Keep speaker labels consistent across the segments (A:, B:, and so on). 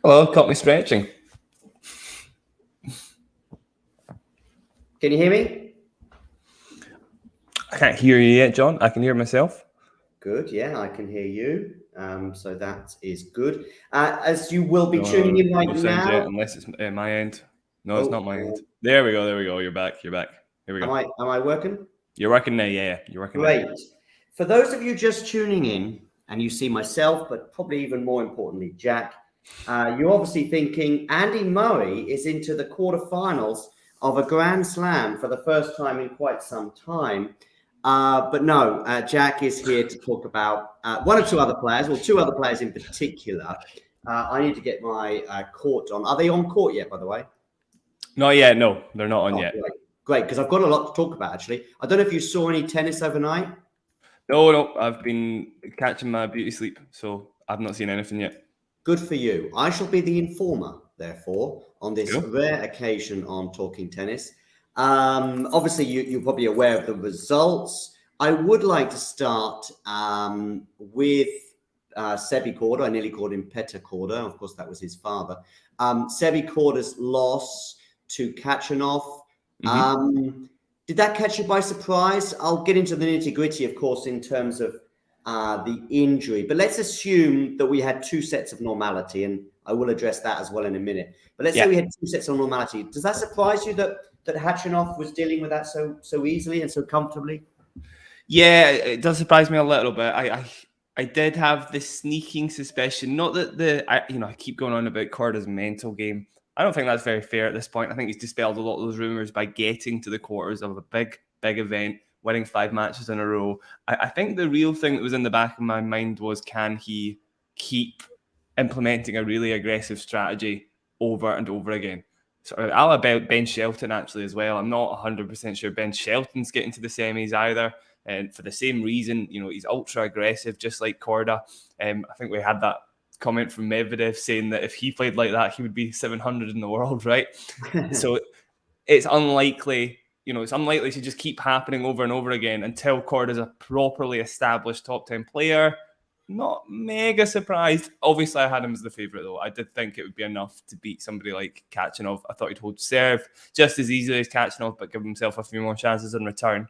A: Hello, caught me stretching.
B: Can you hear me?
A: I can't hear you yet, John. I can hear myself.
B: Good, yeah, I can hear you. So that is good. As you will be tuning in right
A: no sound yet,
B: now.
A: unless it's my end. No, it's not my end. There we go. You're back. Here we go.
B: Am I working?
A: You're working now, yeah. You're working
B: Great.
A: now.
B: For those of you just tuning in, and you see myself, but probably even more importantly, Jack, you're obviously thinking Andy Murray is into the quarterfinals of a Grand Slam for the first time in quite some time. But no, Jack is here to talk about one or two other players, or two other players in particular. I need to get my court on. Are they on court yet, by the way?
A: Not yet. No, they're not on yet.
B: Great, because I've got a lot to talk about, actually. I don't know if you saw any tennis overnight.
A: No, I've been catching my beauty sleep, so I've not seen anything yet.
B: Good for you. I shall be the informer, therefore, on this rare occasion on Talking Tennis. Obviously, you're probably aware of the results. I would like to start with Sebi Korda. I nearly called him Petr Korda. Of course, that was his father. Sebi Korda's loss to Khachanov. Did that catch you by surprise? I'll get into the nitty-gritty, of course, in terms of the injury. But let's assume that we had two sets of normality, and I will address that as well in a minute. But let's say we had two sets of normality. Does that surprise you that Khachanov was dealing with that so easily and so comfortably?
A: Yeah, it does surprise me a little bit. I did have this sneaking suspicion, not that I keep going on about Korda's mental game. I don't think that's very fair at this point. I think he's dispelled a lot of those rumors by getting to the quarters of a big event, winning 5 matches in a row. I think the real thing that was in the back of my mind was, can he keep implementing a really aggressive strategy over and over again? So I'll about Ben Shelton actually as well. I'm not 100% sure Ben Shelton's getting to the semis either. And for the same reason, he's ultra aggressive, just like Korda. I think we had that comment from Medvedev saying that if he played like that, he would be 700 in the world, right? So it's unlikely, to just keep happening over and over again until Korda's a properly established top 10 player. Not mega surprised. Obviously, I had him as the favourite, though. I did think it would be enough to beat somebody like Khachanov. I thought he'd hold serve just as easily as Khachanov, but give himself a few more chances in return.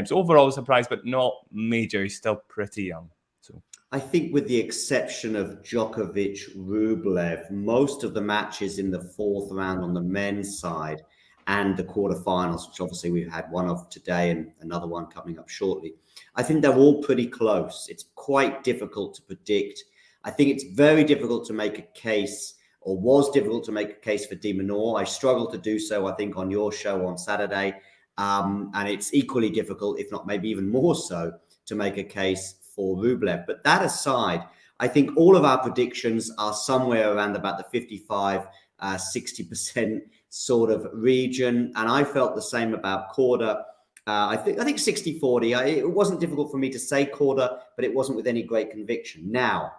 A: So overall, surprised, but not major. He's still pretty young. So
B: I think with the exception of Djokovic-Rublev, most of the matches in the fourth round on the men's side and the quarterfinals, which obviously we've had one of today and another one coming up shortly, I think they're all pretty close. It's quite difficult to predict. I think it's very difficult to make a case, or was difficult to make a case for de Minaur. I struggled to do so, I think, on your show on Saturday. And it's equally difficult, if not maybe even more so, to make a case for Rublev. But that aside, I think all of our predictions are somewhere around about the 55, 60% sort of region. And I felt the same about Korda. I think 60-40. It wasn't difficult for me to say Korda, but it wasn't with any great conviction. Now,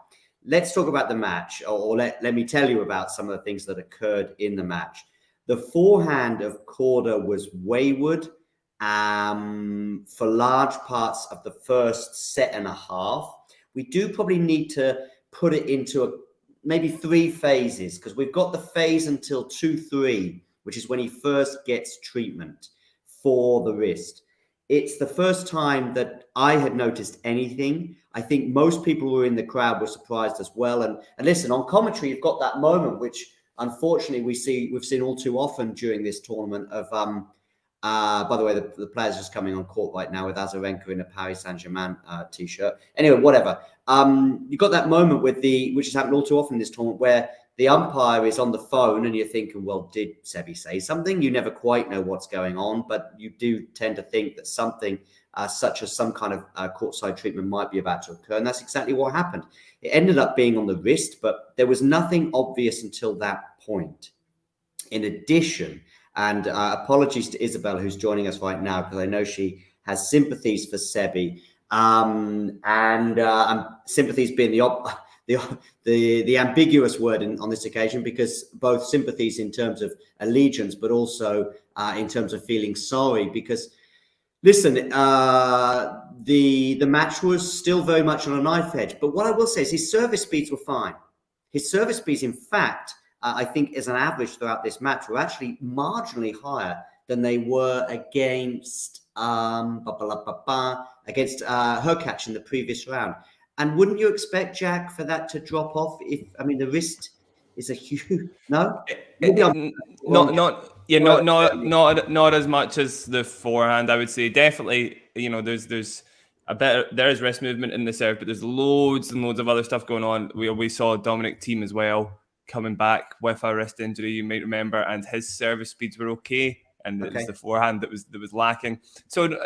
B: let's talk about the match, or let me tell you about some of the things that occurred in the match. The forehand of Korda was wayward for large parts of the first set and a half. We do probably need to put it into maybe 3 phases, because we've got the phase until 2-3, which is when he first gets treatment for the wrist. It's the first time that I had noticed anything. I think most people who were in the crowd were surprised as well. And listen, on commentary, you've got that moment which unfortunately we've seen all too often during this tournament of by the way, the players just coming on court right now with Azarenka in a Paris Saint-Germain t-shirt. Anyway, whatever. You got that moment which has happened all too often in this tournament, where the umpire is on the phone and you're thinking, well, did Sebi say something? You never quite know what's going on, but you do tend to think that something such as some kind of courtside treatment might be about to occur. And that's exactly what happened. It ended up being on the wrist, but there was nothing obvious until that point. In addition, and apologies to Isabel, who's joining us right now, because I know she has sympathies for Sebi, and sympathies being the ambiguous word on this occasion, because both sympathies in terms of allegiance, but also in terms of feeling sorry. Because listen, the match was still very much on a knife edge. But what I will say is his service speeds were fine. His service speeds, in fact, I think as an average throughout this match, were actually marginally higher than they were against Hurkacz in the previous round. And wouldn't you expect, Jack, for that to drop off? The wrist is a huge no.
A: Not as much as the forehand. I would say definitely. There's there is wrist movement in the serve, but there's loads and loads of other stuff going on. We saw Dominic Thiem as well coming back with a wrist injury, you might remember, and his service speeds were okay, and it was the forehand that was lacking. So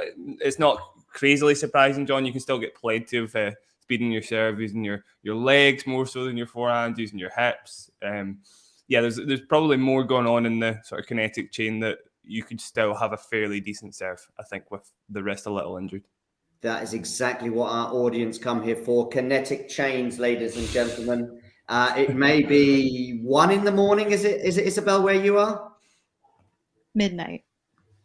A: it's not crazily surprising, John. You can still get played to with speeding your serve, using your legs more so than your forehand, using your hips. There's probably more going on in the sort of kinetic chain that you could still have a fairly decent serve, I think, with the wrist a little injured.
B: That is exactly what our audience come here for. Kinetic chains, ladies and gentlemen. It may be 1 a.m. Is it, Isabel, where you are?
C: Midnight.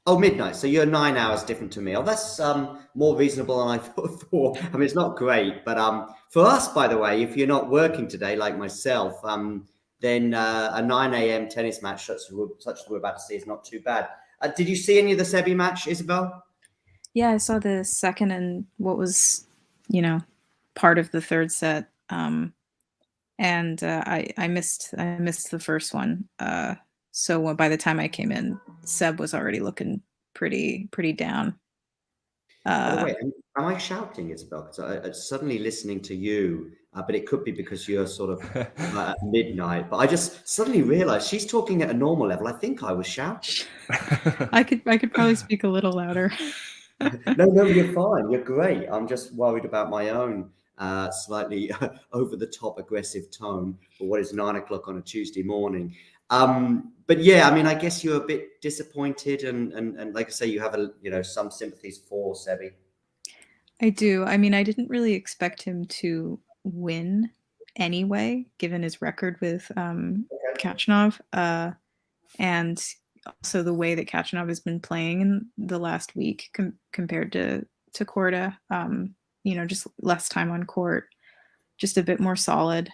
B: Oh, midnight. So you're 9 hours different to me. Oh, that's more reasonable than I thought. It's not great. But for us, by the way, if you're not working today, like myself, then a 9 a.m. tennis match, such as we're about to see, is not too bad. Did you see any of the Sebi match, Isabel?
C: Yeah, I saw the second and what was, part of the third set. And I missed the first one. So by the time I came in, Seb was already looking pretty down.
B: Wait, am I shouting, Isabel? Because I'm suddenly listening to you, but it could be because you're sort of at midnight. But I just suddenly realized she's talking at a normal level. I think I was shouting.
C: I could probably speak a little louder.
B: No, you're fine. You're great. I'm just worried about my own slightly over the top aggressive tone for what is 9 o'clock on a Tuesday morning. But yeah, I guess you're a bit disappointed, and like I say, you have some sympathies for Sebi.
C: I do. I didn't really expect him to win anyway, given his record with Khachanov, and also the way that Khachanov has been playing in the last week compared to Corda. Just less time on court, just a bit more solid.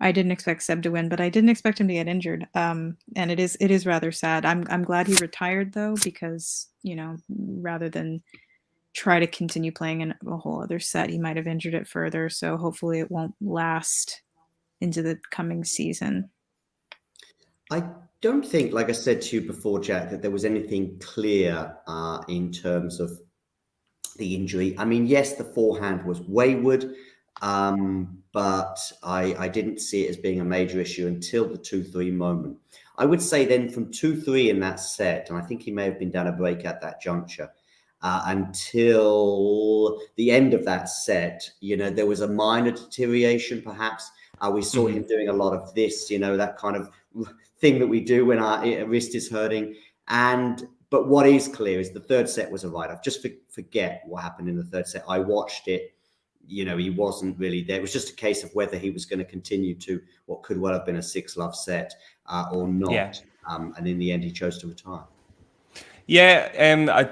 C: I didn't expect Seb to win, but I didn't expect him to get injured. And it is rather sad. I'm glad he retired though, because rather than try to continue playing in a whole other set, he might have injured it further. So hopefully it won't last into the coming season.
B: I don't think, like I said to you before, Jack, that there was anything clear in terms of the injury. Yes, the forehand was wayward, but I didn't see it as being a major issue until the 2-3 moment. I would say then from 2-3 in that set, and I think he may have been down a break at that juncture, until the end of that set, there was a minor deterioration perhaps. We saw him doing a lot of this, that kind of thing that we do when our wrist is hurting. But what is clear is the third set was a write-off. Just forget what happened in the third set. I watched it. He wasn't really there. It was just a case of whether he was going to continue to what could well have been a 6-love set or not. Yeah. And in the end, he chose to retire.
A: Yeah, I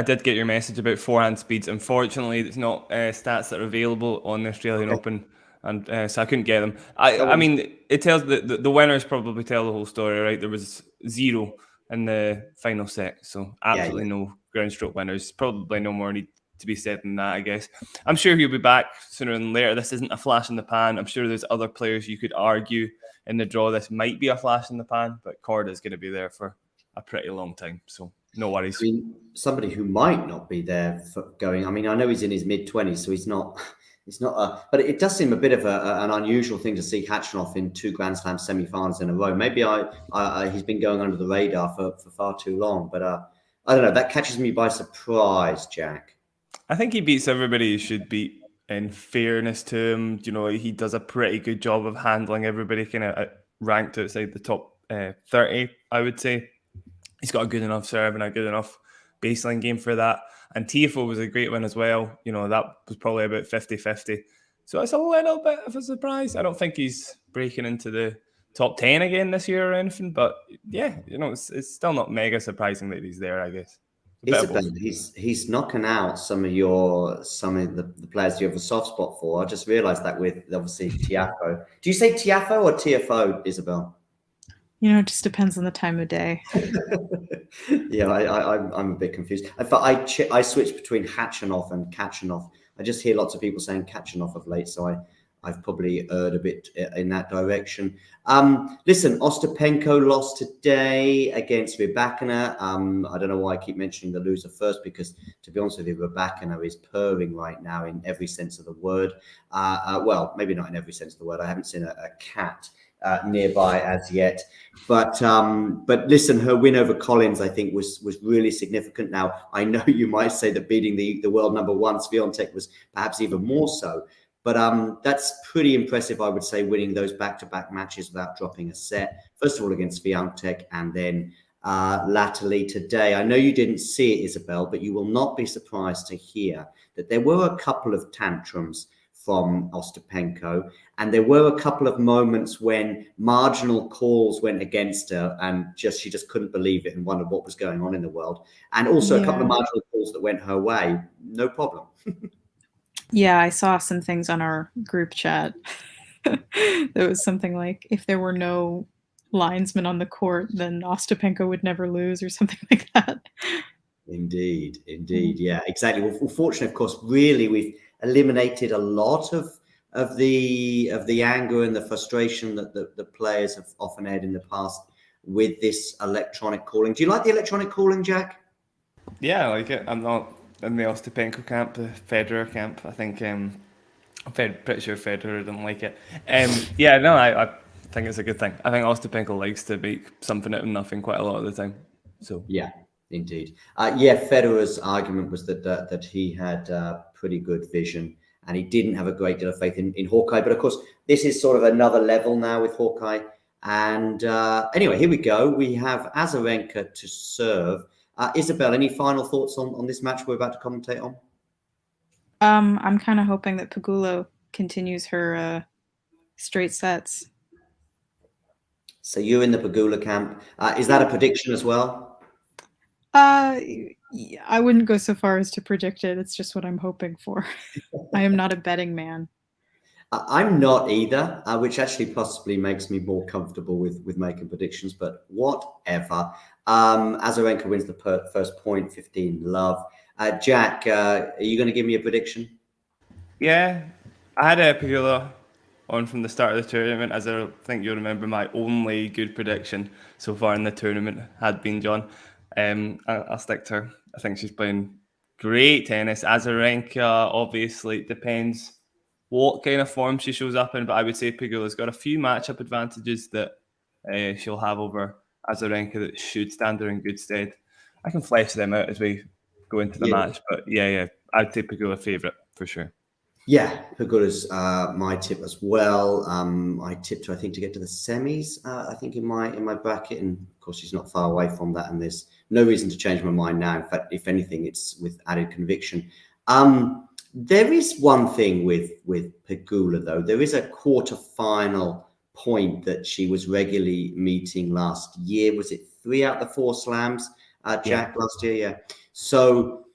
A: did get your message about forehand speeds. Unfortunately, it's not stats that are available on the Australian Open, and so I couldn't get them. It tells the winners probably tell the whole story, right? There was 0 in the final set, so absolutely no ground stroke winners. Probably no more need to be said than that, I guess. I'm sure he'll be back sooner than later. This isn't a flash in the pan. I'm sure there's other players you could argue in the draw this might be a flash in the pan, but Corda's going to be there for a pretty long time, so no worries.
B: Somebody who might not be there for going. I know he's in his mid-20s, so he's not. But it does seem a bit of an unusual thing to see Khachanov in 2 Grand Slam semi-finals in a row. Maybe he's been going under the radar for far too long. But I don't know. That catches me by surprise, Jack.
A: I think he beats everybody he should beat. In fairness to him, he does a pretty good job of handling everybody kind of ranked outside the top 30, I would say. He's got a good enough serve and a good enough baseline game for that. And Tiafoe was a great win as well. That was probably about 50-50. So it's a little bit of a surprise. I don't think he's breaking into the top 10 again this year or anything. But yeah, it's still not mega surprising that he's there, I guess.
B: Isabel, he's knocking out some of the players you have a soft spot for. I just realised that with obviously Tiafoe. Do you say Tiafoe or Tiafoe, Isabel?
C: It just depends on the time of day.
B: Yeah, I'm a bit confused. In fact, I switch between Khachanov and Khachanov. I just hear lots of people saying Khachanov of late, so I've probably erred a bit in that direction. Listen, Ostapenko lost today against Rybakina. I don't know why I keep mentioning the loser first, because to be honest with you, Rybakina is purring right now in every sense of the word. Well, maybe not in every sense of the word. I haven't seen a cat nearby as yet. But listen, her win over Collins, I think, was really significant. Now, I know you might say that beating the world number one, Swiatek, was perhaps even more so. But that's pretty impressive, I would say, winning those back-to-back matches without dropping a set. First of all, against Swiatek, and then latterly today. I know you didn't see it, Isabel, but you will not be surprised to hear that there were a couple of tantrums from Ostapenko, and there were a couple of moments when marginal calls went against her, and she just couldn't believe it and wondered what was going on in the world. And also a couple of marginal calls that went her way. No problem.
C: Yeah, I saw some things on our group chat. There was something like, if there were no linesmen on the court, then Ostapenko would never lose, or something like that.
B: Indeed. Yeah, exactly. Well, fortunately, of course, really, we've eliminated a lot of the anger and the frustration that the players have often had in the past with this electronic calling. Do you like the electronic calling, Jack?
A: Yeah, I like it. I'm not in the Ostapenko camp, the Federer camp. I think I'm pretty sure Federer didn't like it. Yeah, no, I think it's a good thing. I think Ostapenko likes to make something out of nothing quite a lot of the time. So
B: yeah, indeed. Yeah, Federer's argument was that he had pretty good vision, and he didn't have a great deal of faith in Hawkeye. But of course, this is sort of another level now with Hawkeye. And anyway, here we go. We have Azarenka to serve. Isabel, any final thoughts on this match we're about to commentate on?
C: I'm kind of hoping that Pegula continues her straight sets.
B: So you're in the Pegula camp. Is that a prediction as well?
C: I wouldn't go so far as to predict it. It's just what I'm hoping for. I am not a betting man.
B: I'm not either, which actually possibly makes me more comfortable with making predictions, but whatever. Azarenka wins the first point, 15-love. Jack, are you going to give me a prediction?
A: Yeah, I had a Pegula on from the start of the tournament, as I think you'll remember my only good prediction so far in the tournament had been John. I'll stick to her. I think she's playing great tennis. Azarenka, obviously, it depends what kind of form she shows up in, but I would say Pegula's got a few matchup advantages that she'll have over Azarenka that should stand her in good stead. I can flesh them out as we go into the match, but yeah, I'd say Pegula favourite for sure.
B: Yeah, Pegula's my tip as well. I tipped her, I think, to get to the semis. I think in my bracket, and of course she's not far away from that. And there's no reason to change my mind now. In fact, if anything, it's with added conviction. There is one thing with Pegula, though. There is a quarterfinal point that she was regularly meeting last year. Was it 3 out of the 4 slams, Jack, last year? Yeah. So,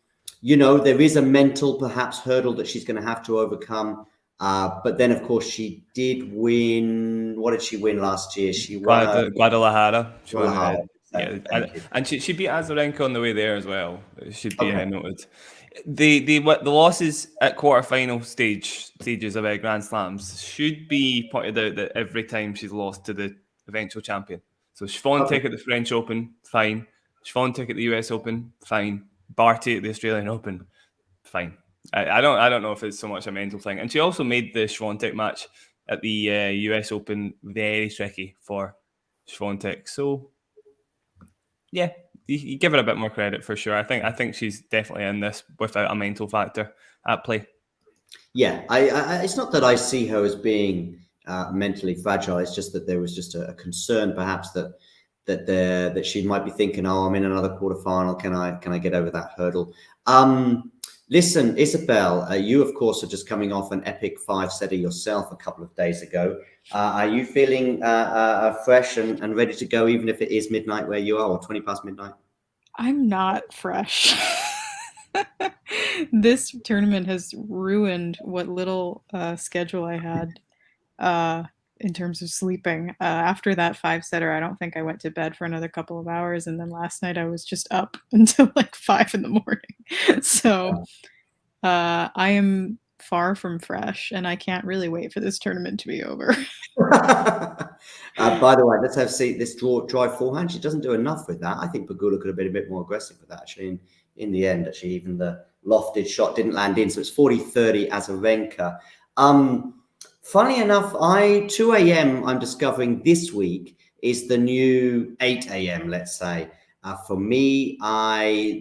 B: there is a mental, perhaps, hurdle that she's going to have to overcome. But then, of course, she did win. What did she win last year? She won
A: Guadalajara.
B: Yeah,
A: and she beat Azarenka on the way there as well. It should be noted. The losses at quarterfinal stages of Grand Slams should be pointed out that every time she's lost to the eventual champion. So Swiatek at the French Open, fine. Swiatek at the US Open, fine. Barty at the Australian Open, fine. I don't know if it's so much a mental thing. And she also made the Swiatek match at the US Open very tricky for Swiatek. So yeah, you give her a bit more credit for sure. I think she's definitely in this without a mental factor at play. Yeah,
B: it's not that I see her as being mentally fragile. It's just that there was just a concern, perhaps, that she might be thinking, "Oh, I'm in another quarterfinal. Can I get over that hurdle?" Listen, Isabel, you of course are just coming off an epic 5-setter yourself a couple of days ago. Are you feeling fresh and ready to go, even if it is midnight where you are, or 20 past midnight?
C: I'm not fresh. This tournament has ruined what little schedule I had in terms of sleeping. After that 5-setter, I don't think I went to bed for another couple of hours, and then last night I was just up until like 5 in the morning. So I am far from fresh, and I can't really wait for this tournament to be over.
B: By the way, let's see this drive forehand. She doesn't do enough with that. I think Pegula could have been a bit more aggressive with that, actually. In the end, actually, even the lofted shot didn't land in. So it's 40-30 Azarenka. Funny enough, 2 a.m. I'm discovering this week is the new 8 a.m., let's say. For me,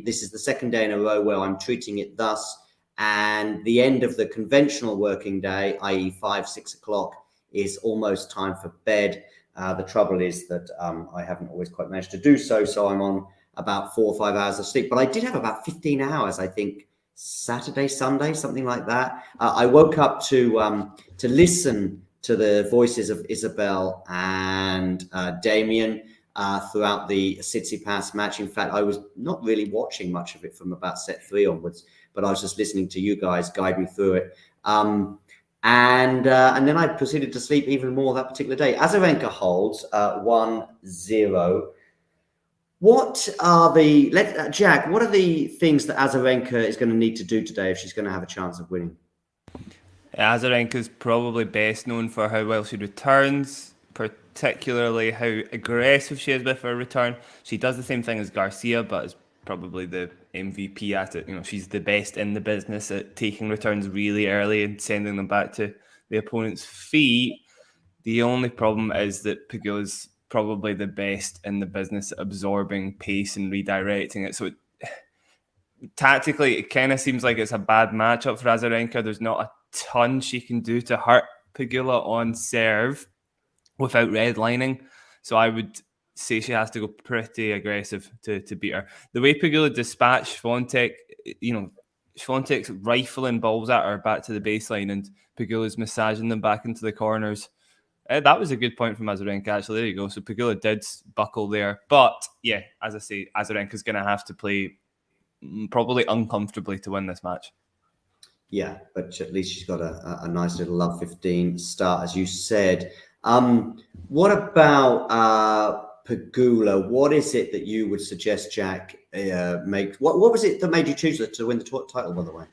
B: this is the second day in a row where I'm treating it thus. And the end of the conventional working day, i.e. 5, 6 o'clock, is almost time for bed. The trouble is that I haven't always quite managed to do so. So I'm on about 4 or 5 hours of sleep. But I did have about 15 hours, I think, Saturday, Sunday, something like that. I woke up to listen to the voices of Isabel and Damien throughout the Tsitsipas match. In fact, I was not really watching much of it from about set 3 onwards, but I was just listening to you guys guide me through it. And then I proceeded to sleep even more that particular day. Azarenka holds 1-0. What are Jack, what are the things that Azarenka is going to need to do today if she's going to have a chance of winning?
A: Azarenka is probably best known for how well she returns, particularly how aggressive she is with her return. She does the same thing as Garcia, but is probably the MVP at it. She's the best in the business at taking returns really early and sending them back to the opponent's feet. The only problem is that Pegula's probably the best in the business at absorbing pace and redirecting it. So tactically, it kind of seems like it's a bad matchup for Azarenka. There's not a ton she can do to hurt Pegula on serve without redlining. So I would say she has to go pretty aggressive to beat her. The way Pegula dispatched Swiatek, Swiatek's rifling balls at her back to the baseline and Pegula's massaging them back into the corners. That was a good point from Azarenka, actually. There you go. So Pegula did buckle there. But, yeah, as I say, Azarenka's going to have to play probably uncomfortably to win this match.
B: Yeah, but at least she's got a nice little love 15 start, as you said. What about Pegula? What is it that you would suggest Jack make? What was it that made you choose her to win the title, by the way?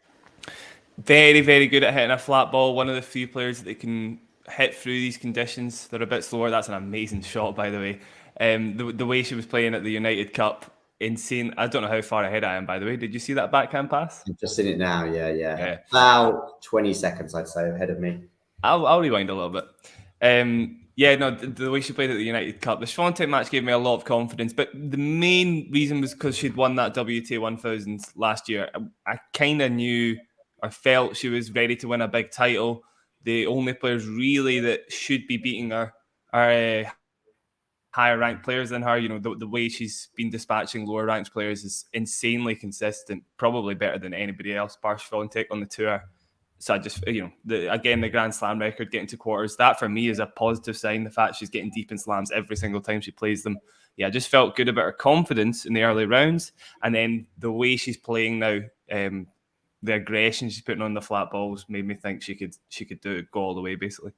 A: Very, very good at hitting a flat ball. One of the few players that can hit through these conditions. They're a bit slower. That's an amazing shot, by the way. The way she was playing at the United Cup, insane. I don't know how far ahead I am, by the way. Did you see that backhand pass?
B: I've just seen it now. Yeah. About 20 seconds, I'd say, ahead of me.
A: I'll rewind a little bit. The way she played at the United Cup, the Swiatek match gave me a lot of confidence, but the main reason was because she'd won that WTA 1000 last year. I kind of knew or felt she was ready to win a big title. The only players really that should be beating her are higher ranked players than her. The way she's been dispatching lower ranked players is insanely consistent, probably better than anybody else, bar Swiatek on the tour. So I just, the Grand Slam record, getting to quarters, that for me is a positive sign. The fact she's getting deep in slams every single time she plays them. Yeah, I just felt good about her confidence in the early rounds. And then the way she's playing now, the aggression she's putting on the flat balls made me think she could do it, go all the way, basically.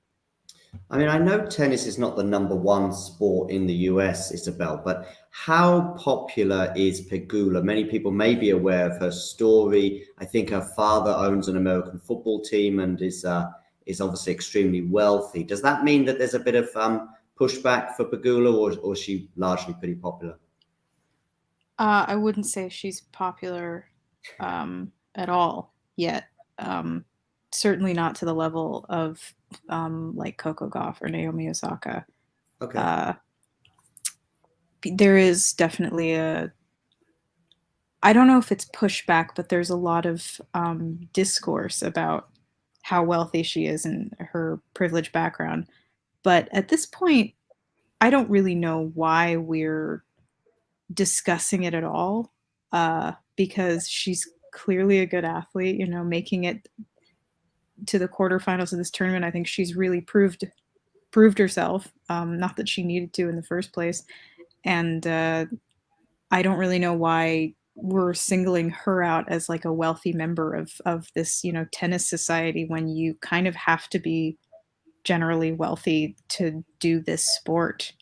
B: I mean, I know tennis is not the #1 sport in the US, Isabel, but how popular is Pegula? Many people may be aware of her story. I think her father owns an American football team and is obviously extremely wealthy. Does that mean that there's a bit of pushback for Pegula, or is she largely pretty popular?
C: I wouldn't say she's popular at all yet. Certainly not to the level of like Coco Gauff or Naomi Osaka.
B: Okay.
C: There is definitely I don't know if it's pushback, but there's a lot of discourse about how wealthy she is and her privileged background. But at this point, I don't really know why we're discussing it at all, because she's clearly a good athlete, making it to the quarterfinals of this tournament. I think she's really proved herself. Not that she needed to in the first place. And I I don't really know why we're singling her out as like a wealthy member of this, tennis society when you kind of have to be generally wealthy to do this sport.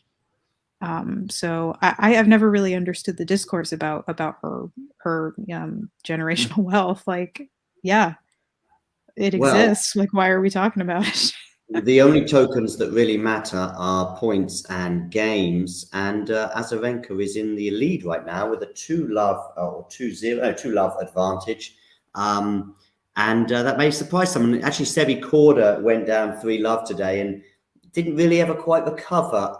C: So I have never really understood the discourse about her generational wealth. Like, yeah, it
B: Well,
C: exists. Like, why are we talking about it?
B: the only tokens that really matter are points and games, and Azarenka is in the lead right now with a 2-love advantage, and that may surprise someone. Actually, Sebi Corda went down 3-love today and didn't really ever quite recover.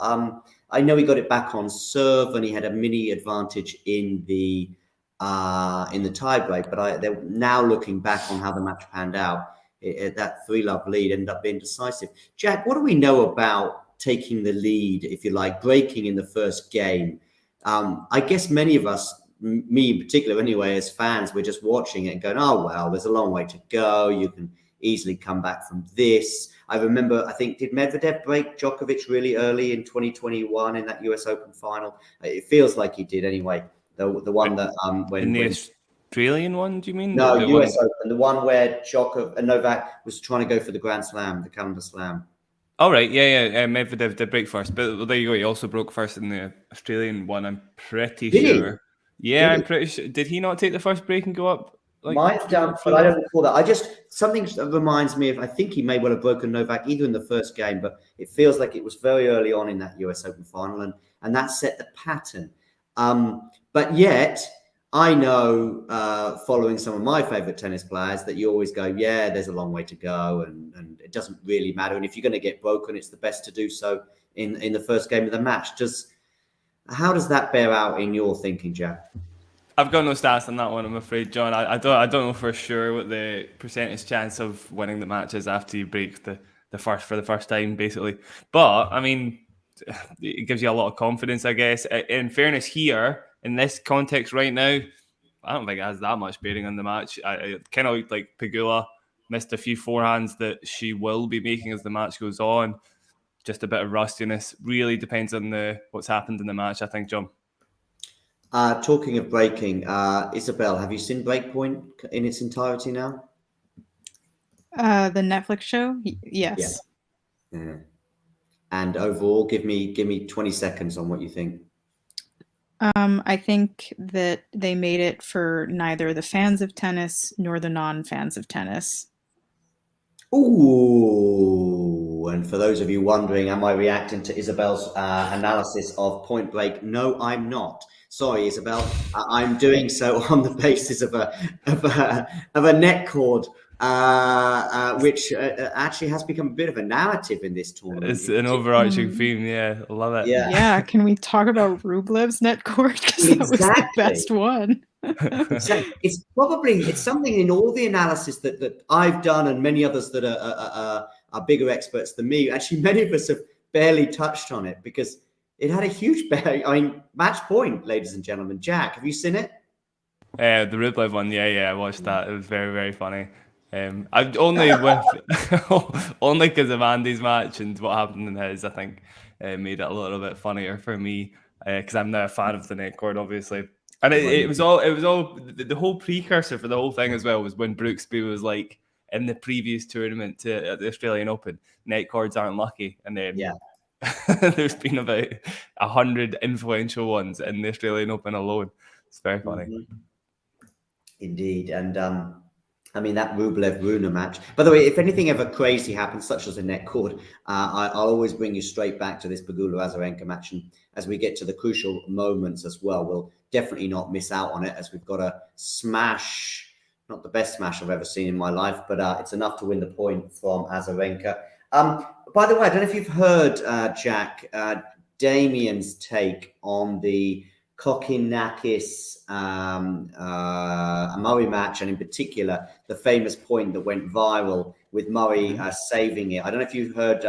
B: I know he got it back on serve and he had a mini advantage in the tiebreak, but they're now looking back on how the match panned out. That 3-love lead ended up being decisive. Jack, what do we know about taking the lead, if you like, breaking in the first game? I guess many of us, me in particular anyway, as fans, we're just watching it and going, oh, well, there's a long way to go. You can easily come back from this. I remember, I think, did Medvedev break Djokovic really early in 2021 in that US Open final? It feels like he did anyway. The one that when
A: Australian one, do you mean?
B: No,
A: the
B: US
A: one...
B: Open, the one where Djokovic and Novak was trying to go for the Grand Slam, the calendar slam.
A: All right, yeah. Medvedev did break first, but there you go. He also broke first in the Australian one. I'm pretty sure. Yeah, I'm pretty sure. Did he not take the first break and go up?
B: Might have done, but I don't recall that. Something reminds me of, I think he may well have broken Novak either in the first game, but it feels like it was very early on in that US Open final, and that set the pattern. But yet, I know, following some of my favorite tennis players, that you always go, yeah, there's a long way to go, and it doesn't really matter. And if you're going to get broken, it's the best to do so in the first game of the match. How does that bear out in your thinking, Jack?
A: I've got no stats on that one, I'm afraid, John. I don't know for sure what the percentage chance of winning the match is after you break the first for the first time, basically. But I mean, it gives you a lot of confidence, I guess. In fairness, here in this context right now, I don't think it has that much bearing on the match. I kind of looked like Pegula missed a few forehands that she will be making as the match goes on. Just a bit of rustiness. Really depends on what's happened in the match, I think, John.
B: Talking of breaking, Isabel, have you seen Breakpoint in its entirety now?
C: The Netflix show? Yes.
B: Yeah. And overall, give me 20 seconds on what you think.
C: I think that they made it for neither the fans of tennis nor the non-fans of tennis.
B: Ooh, and for those of you wondering, am I reacting to Isabel's analysis of Point Break? No, I'm not. Sorry, Isabel. I'm doing so on the basis of a net cord, which actually has become a bit of a narrative in this tournament.
A: It's an overarching theme, yeah. I love it.
C: Yeah, can we talk about Rublev's net cord? Because that was the best one.
B: It's something in all the analysis that I've done and many others that are bigger experts than me. Actually, many of us have barely touched on it because it had a huge bearing. I mean, match point, ladies and gentlemen. Jack, have you seen it?
A: The Rublev one, yeah, I watched that. It was very, very funny. I've only because of Andy's match and what happened in his, I think, made it a little bit funnier for me because I'm now a fan of the net cord, obviously. And it was all the whole precursor for the whole thing as well was when Brooksby was like in the previous tournament to the Australian Open, net cords aren't lucky, and then there's been about 100 influential ones in the Australian Open alone. It's very funny.
B: Mm-hmm. Indeed, and I mean that Rublev-Rune match. By the way, if anything ever crazy happens, such as a net cord, I'll always bring you straight back to this Pegula-Azarenka match, and as we get to the crucial moments as well, we'll definitely not miss out on it as we've got a smash. Not the best smash I've ever seen in my life, but it's enough to win the point from Azarenka. By the way, I don't know if you've heard, Jack, Damian's take on the Kokinakis Murray match, and in particular, the famous point that went viral with Murray saving it. I don't know if you've heard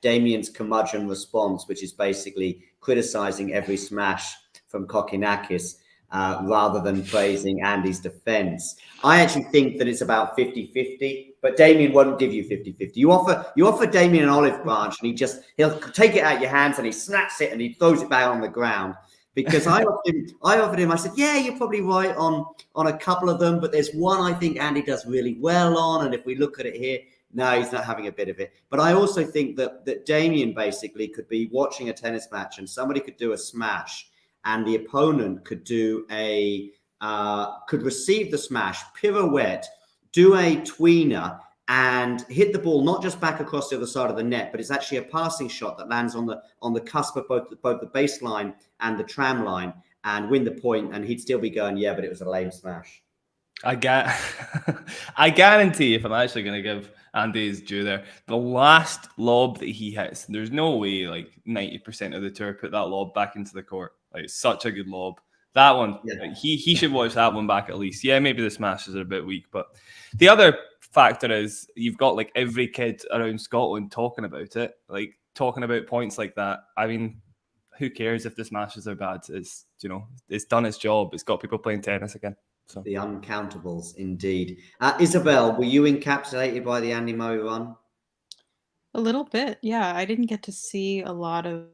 B: Damian's curmudgeon response, which is basically criticizing every smash from Kokinakis rather than praising Andy's defense. I actually think that it's about 50-50, but Damian won't give you 50-50. You offer Damian an olive branch and he'll take it out of your hands and he snaps it and he throws it back on the ground. because I offered him. I said, yeah, you're probably right on a couple of them, but there's one I think Andy does really well on, and if we look at it here, no, he's not having a bit of it. But I also think that Damien basically could be watching a tennis match, and somebody could do a smash, and the opponent could do could receive the smash, pirouette, do a tweener, and hit the ball not just back across the other side of the net, but it's actually a passing shot that lands on the cusp of both the baseline and the tram line, and win the point, and he'd still be going, yeah, but it was a lame smash.
A: I guarantee, if I'm actually going to give Andy his due there, the last lob that he hits, there's no way like 90% of the tour put that lob back into the court. Like, it's such a good lob. That one, like, he should watch that one back at least. Yeah, maybe the smashes are a bit weak, but the other factor is you've got like every kid around Scotland talking about it, like talking about points like that. I mean, who cares if the smashes are bad? It's, it's done its job. It's got people playing tennis again. So.
B: The uncountables, indeed. Isabel, were you encapsulated by the Andy Murray run?
C: A little bit, yeah. I didn't get to see a lot of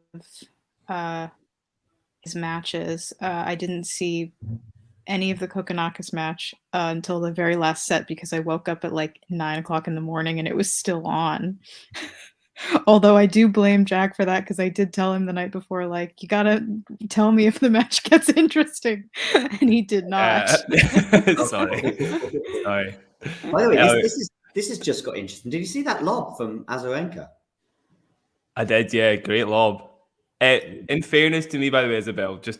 C: his matches. I didn't see any of the Kokkinakis match until the very last set because I woke up at like 9 o'clock in the morning and it was still on. Although I do blame Jack for that because I did tell him the night before, like, you gotta tell me if the match gets interesting, and he did not.
A: Sorry.
B: By the way, this has just got interesting. Did you see that lob from Azarenka?
A: I did, yeah. Great lob. In fairness to me, by the way, Isabel, just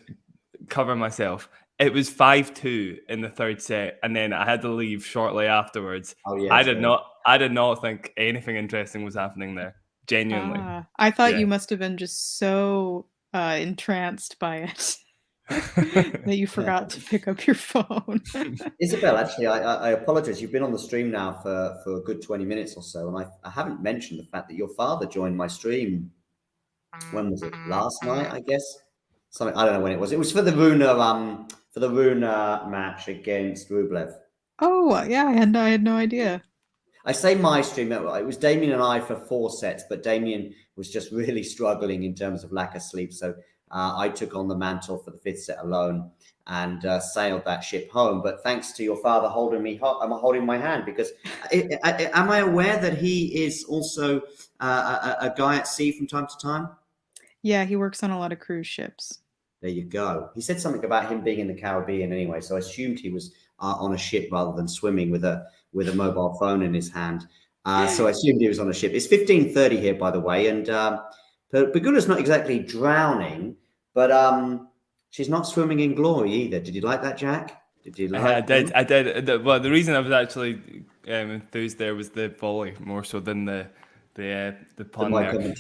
A: cover myself. It was 5-2 in the third set, and then I had to leave shortly afterwards. Oh, yeah, I did not think anything interesting was happening there. Genuinely.
C: I thought you must have been just so entranced by it that you forgot to pick up your phone.
B: Isabel, actually, I apologize. You've been on the stream now for a good 20 minutes or so, and I haven't mentioned the fact that your father joined my stream. When was it? Last night, I guess. Something, I don't know when it was. It was for the Rune match against Rublev.
C: Oh, yeah, I had no idea.
B: I say my stream. It was Damien and I for 4 sets, but Damien was just really struggling in terms of lack of sleep. So I took on the mantle for the 5th set alone and sailed that ship home. But thanks to your father holding my hand, because am I aware that he is also a guy at sea from time to time?
C: Yeah, he works on a lot of cruise ships.
B: There you go. He said something about him being in the Caribbean anyway, so I assumed he was on a ship rather than swimming with a mobile phone in his hand. So I assumed he was on a ship. It's 15:30 here, by the way, and Pegula's not exactly drowning, but she's not swimming in glory either. Did you like that, Jack? Did you like
A: it? I did. Well, the reason I was actually enthused there was the volley more so than the pun there.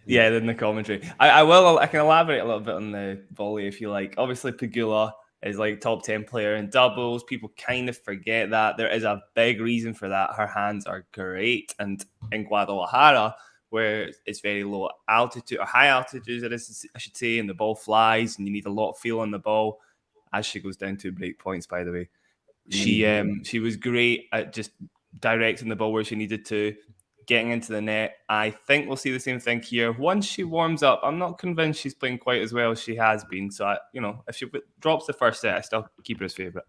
A: Yeah, than the commentary. I can elaborate a little bit on the volley if you like. Obviously, Pegula is like top 10 player in doubles. People kind of forget that. There is a big reason for that. Her hands are great. And in Guadalajara, where it's very low altitude or high altitude, I should say, and the ball flies and you need a lot of feel on the ball as she goes down to break points, by the way. She was great at just directing the ball where she needed to, getting into the net. I think we'll see the same thing here. Once she warms up, I'm not convinced she's playing quite as well as she has been. So, if she drops the first set, I still keep her as favourite.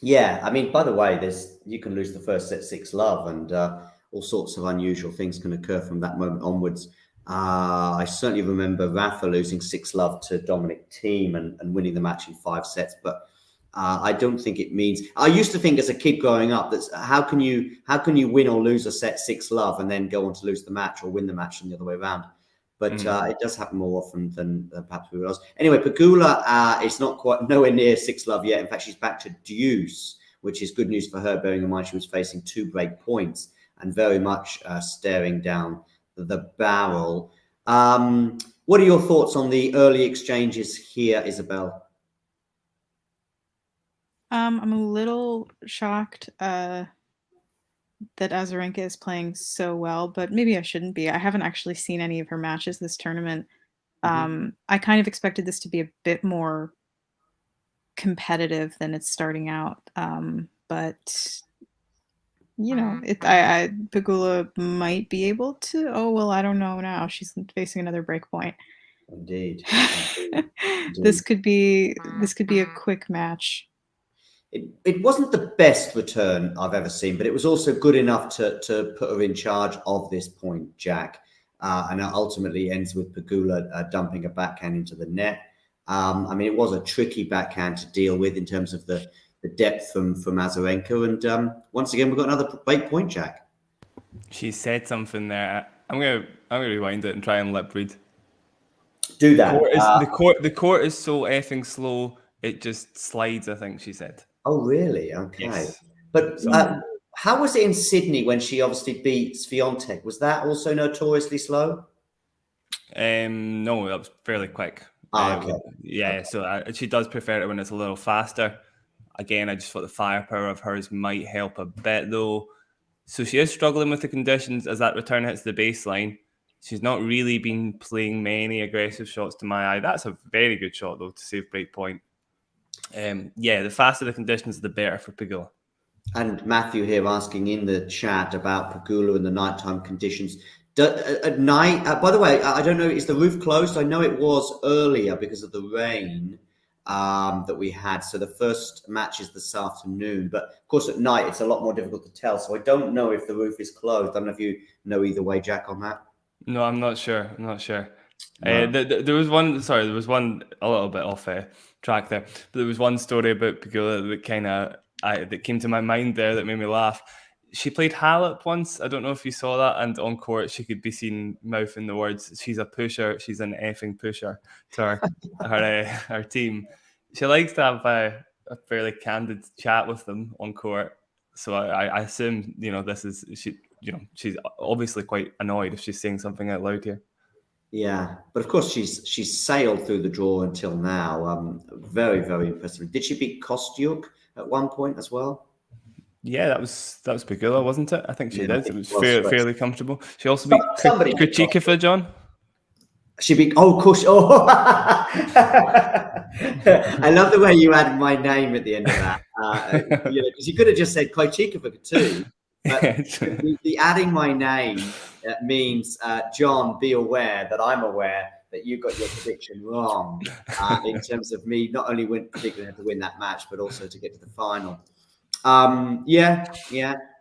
B: Yeah, I mean, by the way, you can lose the first set 6-love, and all sorts of unusual things can occur from that moment onwards. I certainly remember Rafa losing 6-love to Dominic Thiem and winning the match in 5 sets, but I don't think it means. I used to think as a kid growing up that how can you win or lose a set 6-love and then go on to lose the match or win the match and the other way around. But it does happen more often than perhaps we realize. Anyway, Pegula is not quite nowhere near 6-love yet. In fact, she's back to deuce, which is good news for her, bearing in mind she was facing 2 break points and very much staring down the barrel. What are your thoughts on the early exchanges here, Isabel?
C: I'm a little shocked that Azarenka is playing so well, but maybe I shouldn't be. I haven't actually seen any of her matches this tournament. I kind of expected this to be a bit more competitive than it's starting out. But Pegula might be able to. Oh well, I don't know now. She's facing another break point.
B: Indeed.
C: This could be a quick match.
B: It wasn't the best return I've ever seen, but it was also good enough to put her in charge of this point, Jack. And it ultimately ends with Pegula dumping a backhand into the net. I mean, it was a tricky backhand to deal with in terms of the depth from Azarenka. And once again, we've got another great point, Jack.
A: She said something there. I'm gonna rewind it and try and lip read.
B: Do that.
A: The court is so effing slow. It just slides, I think she said.
B: Oh, really? Okay.
A: Yes.
B: But how was it in Sydney when she obviously beat Swiatek? Was that also notoriously slow?
A: No, that was fairly quick.
B: Okay.
A: Yeah, okay. So she does prefer it when it's a little faster. Again, I just thought the firepower of hers might help a bit, though. So she is struggling with the conditions as that return hits the baseline. She's not really been playing many aggressive shots to my eye. That's a very good shot, though, to save break point. Yeah, the faster the conditions, the better for Pegula.
B: And Matthew here asking in the chat about Pegula and the nighttime conditions. At night, by the way, I don't know, is the roof closed? I know it was earlier because of the rain that we had. So the first match is this afternoon. But of course, at night, it's a lot more difficult to tell. So I don't know if the roof is closed. I don't know if you know either way, Jack, on that.
A: No, I'm not sure. No. There was one. Sorry, there was one a little bit off track there. But there was one story about Pegula that that came to my mind there that made me laugh. She played Halep once. I don't know if you saw that. And on court, she could be seen mouthing the words, "She's a pusher. She's an effing pusher." To her team. She likes to have a fairly candid chat with them on court. So I assume this is she's obviously quite annoyed if she's saying something out loud here.
B: Yeah, but of course she's sailed through the draw until now. Very, very impressive. Did she beat Kostyuk at one point as well?
A: Yeah, that was Pegula, wasn't it? I think she did. It was fairly comfortable. She also beat Krejcikova, John.
B: She beat Kush. Oh, I love the way you added my name at the end of that. Because you could have just said Krejcikova too. But the adding my name means, John, be aware that I'm aware that you got your prediction wrong in terms of me not only predicting her to win that match, but also to get to the final. Yeah.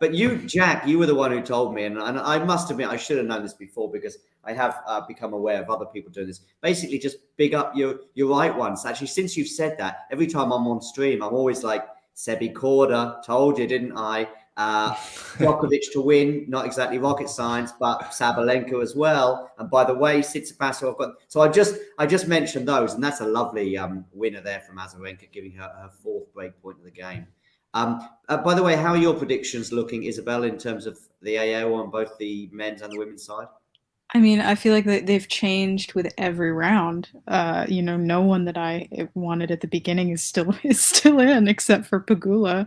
B: But you, Jack, you were the one who told me, and I must admit I should have known this before because I have become aware of other people doing this. Basically, just big up your right ones. Actually, since you've said that, every time I'm on stream, I'm always like, Sebi Korda, told you, didn't I? Djokovic to win, not exactly rocket science, but Sabalenka as well. And by the way, Tsitsipas, I've got. So I just mentioned those, and that's a lovely winner there from Azarenka, giving her fourth break point of the game. By the way, how are your predictions looking, Isabel, in terms of the AO on both the men's and the women's side?
C: I mean, I feel like they've changed with every round. No one that I wanted at the beginning is still in, except for Pegula.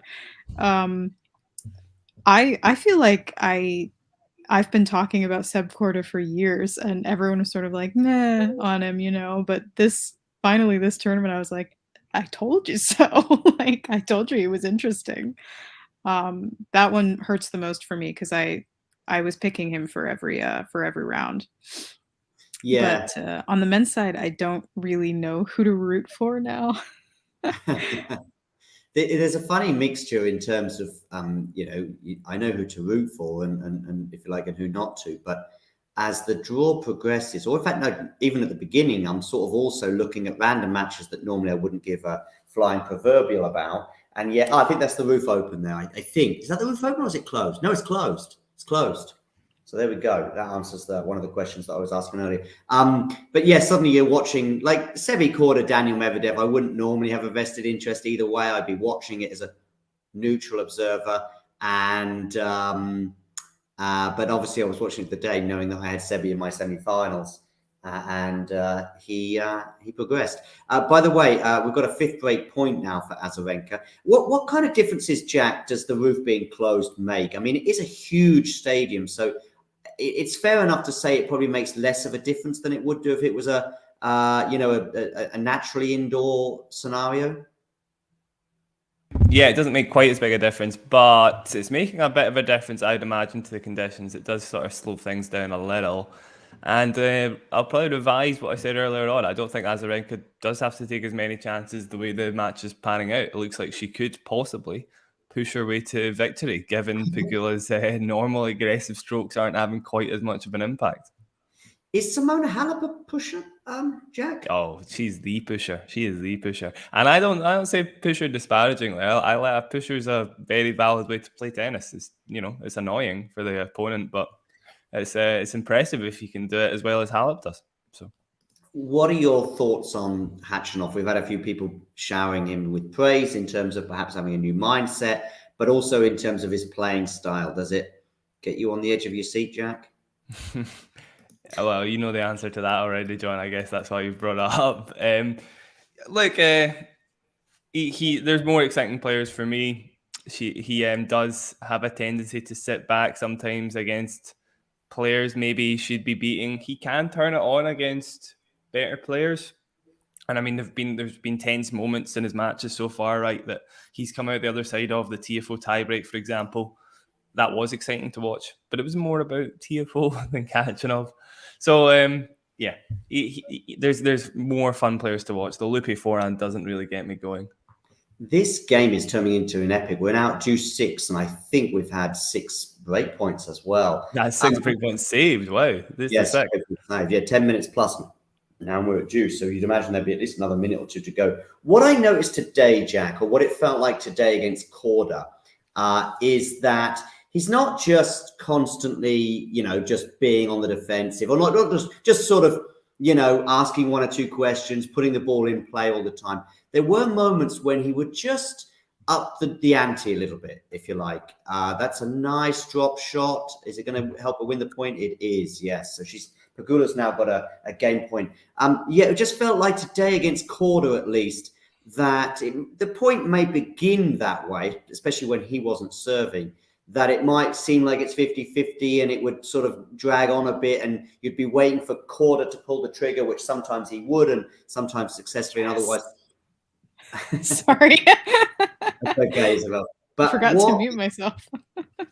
C: I feel like I've been talking about Seb Korda for years, and everyone was sort of like, meh on him, But this tournament, I was like, I told you so. Like, I told you he was interesting. That one hurts the most for me because I was picking him for every round.
B: Yeah.
C: But on the men's side, I don't really know who to root for now.
B: There's a funny mixture in terms of, I know who to root for and if you like, and who not to. But as the draw progresses, or in fact, no, even at the beginning, I'm sort of also looking at random matches that normally I wouldn't give a flying proverbial about. And yet, I think that's the roof open there. I think. Is that the roof open or is it closed? No, it's closed. It's closed. So there we go. That answers one of the questions that I was asking earlier. But yeah, suddenly you're watching like Sebi Korda, Daniel Medvedev. I wouldn't normally have a vested interest either way. I'd be watching it as a neutral observer. And but obviously I was watching it today knowing that I had Sebi in my semi-finals. And he progressed. By the way, we've got a fifth break point now for Azarenka. What kind of differences, Jack, does the roof being closed make? I mean, it is a huge stadium, so it's fair enough to say it probably makes less of a difference than it would do if it was a naturally indoor scenario.
A: Yeah, it doesn't make quite as big a difference, but it's making a bit of a difference, I'd imagine, to the conditions. It does sort of slow things down a little. And I'll probably revise what I said earlier on. I don't think Azarenka does have to take as many chances the way the match is panning out. It looks like she could possibly push her way to victory, given Pegula's normal aggressive strokes aren't having quite as much of an impact.
B: Is Simona Halep a pusher, Jack?
A: Oh, she's the pusher. She is the pusher. And I don't say pusher disparagingly. I let a pusher's a very valid way to play tennis. It's, it's annoying for the opponent, but it's impressive if you can do it as well as Halep does. So,
B: what are your thoughts on Khachanov? We've had a few people showering him with praise in terms of perhaps having a new mindset, but also in terms of his playing style. Does it get you on the edge of your seat, Jack?
A: Well, you know the answer to that already, John. I guess that's why you've brought it up. There's more exciting players for me. He does have a tendency to sit back sometimes against players maybe he should be beating. He can turn it on against better players. And I mean, there's been tense moments in his matches so far, right? That he's come out the other side of the TFO tiebreak, for example. That was exciting to watch, but it was more about TFO than Khachanov. So there's more fun players to watch. The Lupe forehand doesn't really get me going.
B: This game is turning into an epic. We're now at due 6, and I think we've had 6 break points as well.
A: That's 6 break points saved. Wow. This is sick.
B: Yeah, 10 minutes plus. Now we're at due, so you'd imagine there'd be at least another minute or two to go. What I noticed today, Jack, or what it felt like today against Corda, is that he's not just constantly, just being on the defensive, or not just sort of, asking 1 or 2 questions, putting the ball in play all the time. There were moments when he would just up the ante a little bit, if you like. That's a nice drop shot. Is it going to help her win the point? It is, yes. So Pegula's now got a game point. It just felt like today against Corda, at least, that the point may begin that way, especially when he wasn't serving, that it might seem like it's 50-50 and it would sort of drag on a bit and you'd be waiting for Corda to pull the trigger, which sometimes he would and sometimes successfully and otherwise.
C: Sorry.
B: That's okay, Isabel. But
C: I forgot to mute myself.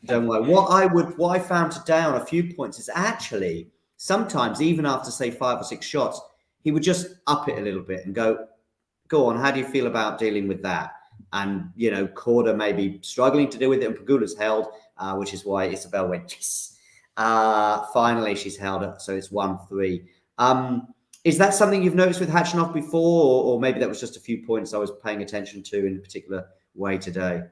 B: Don't worry. What I found today on a few points is actually sometimes even after say 5 or 6 shots, he would just up it a little bit and go on, how do you feel about dealing with that? And, Corda may be struggling to deal with it and Pegula's held, which is why Isabel went, yes. Finally, she's held it. So it's 1-3. Is that something you've noticed with Khachanov before? Or maybe that was just a few points I was paying attention to in a particular way today?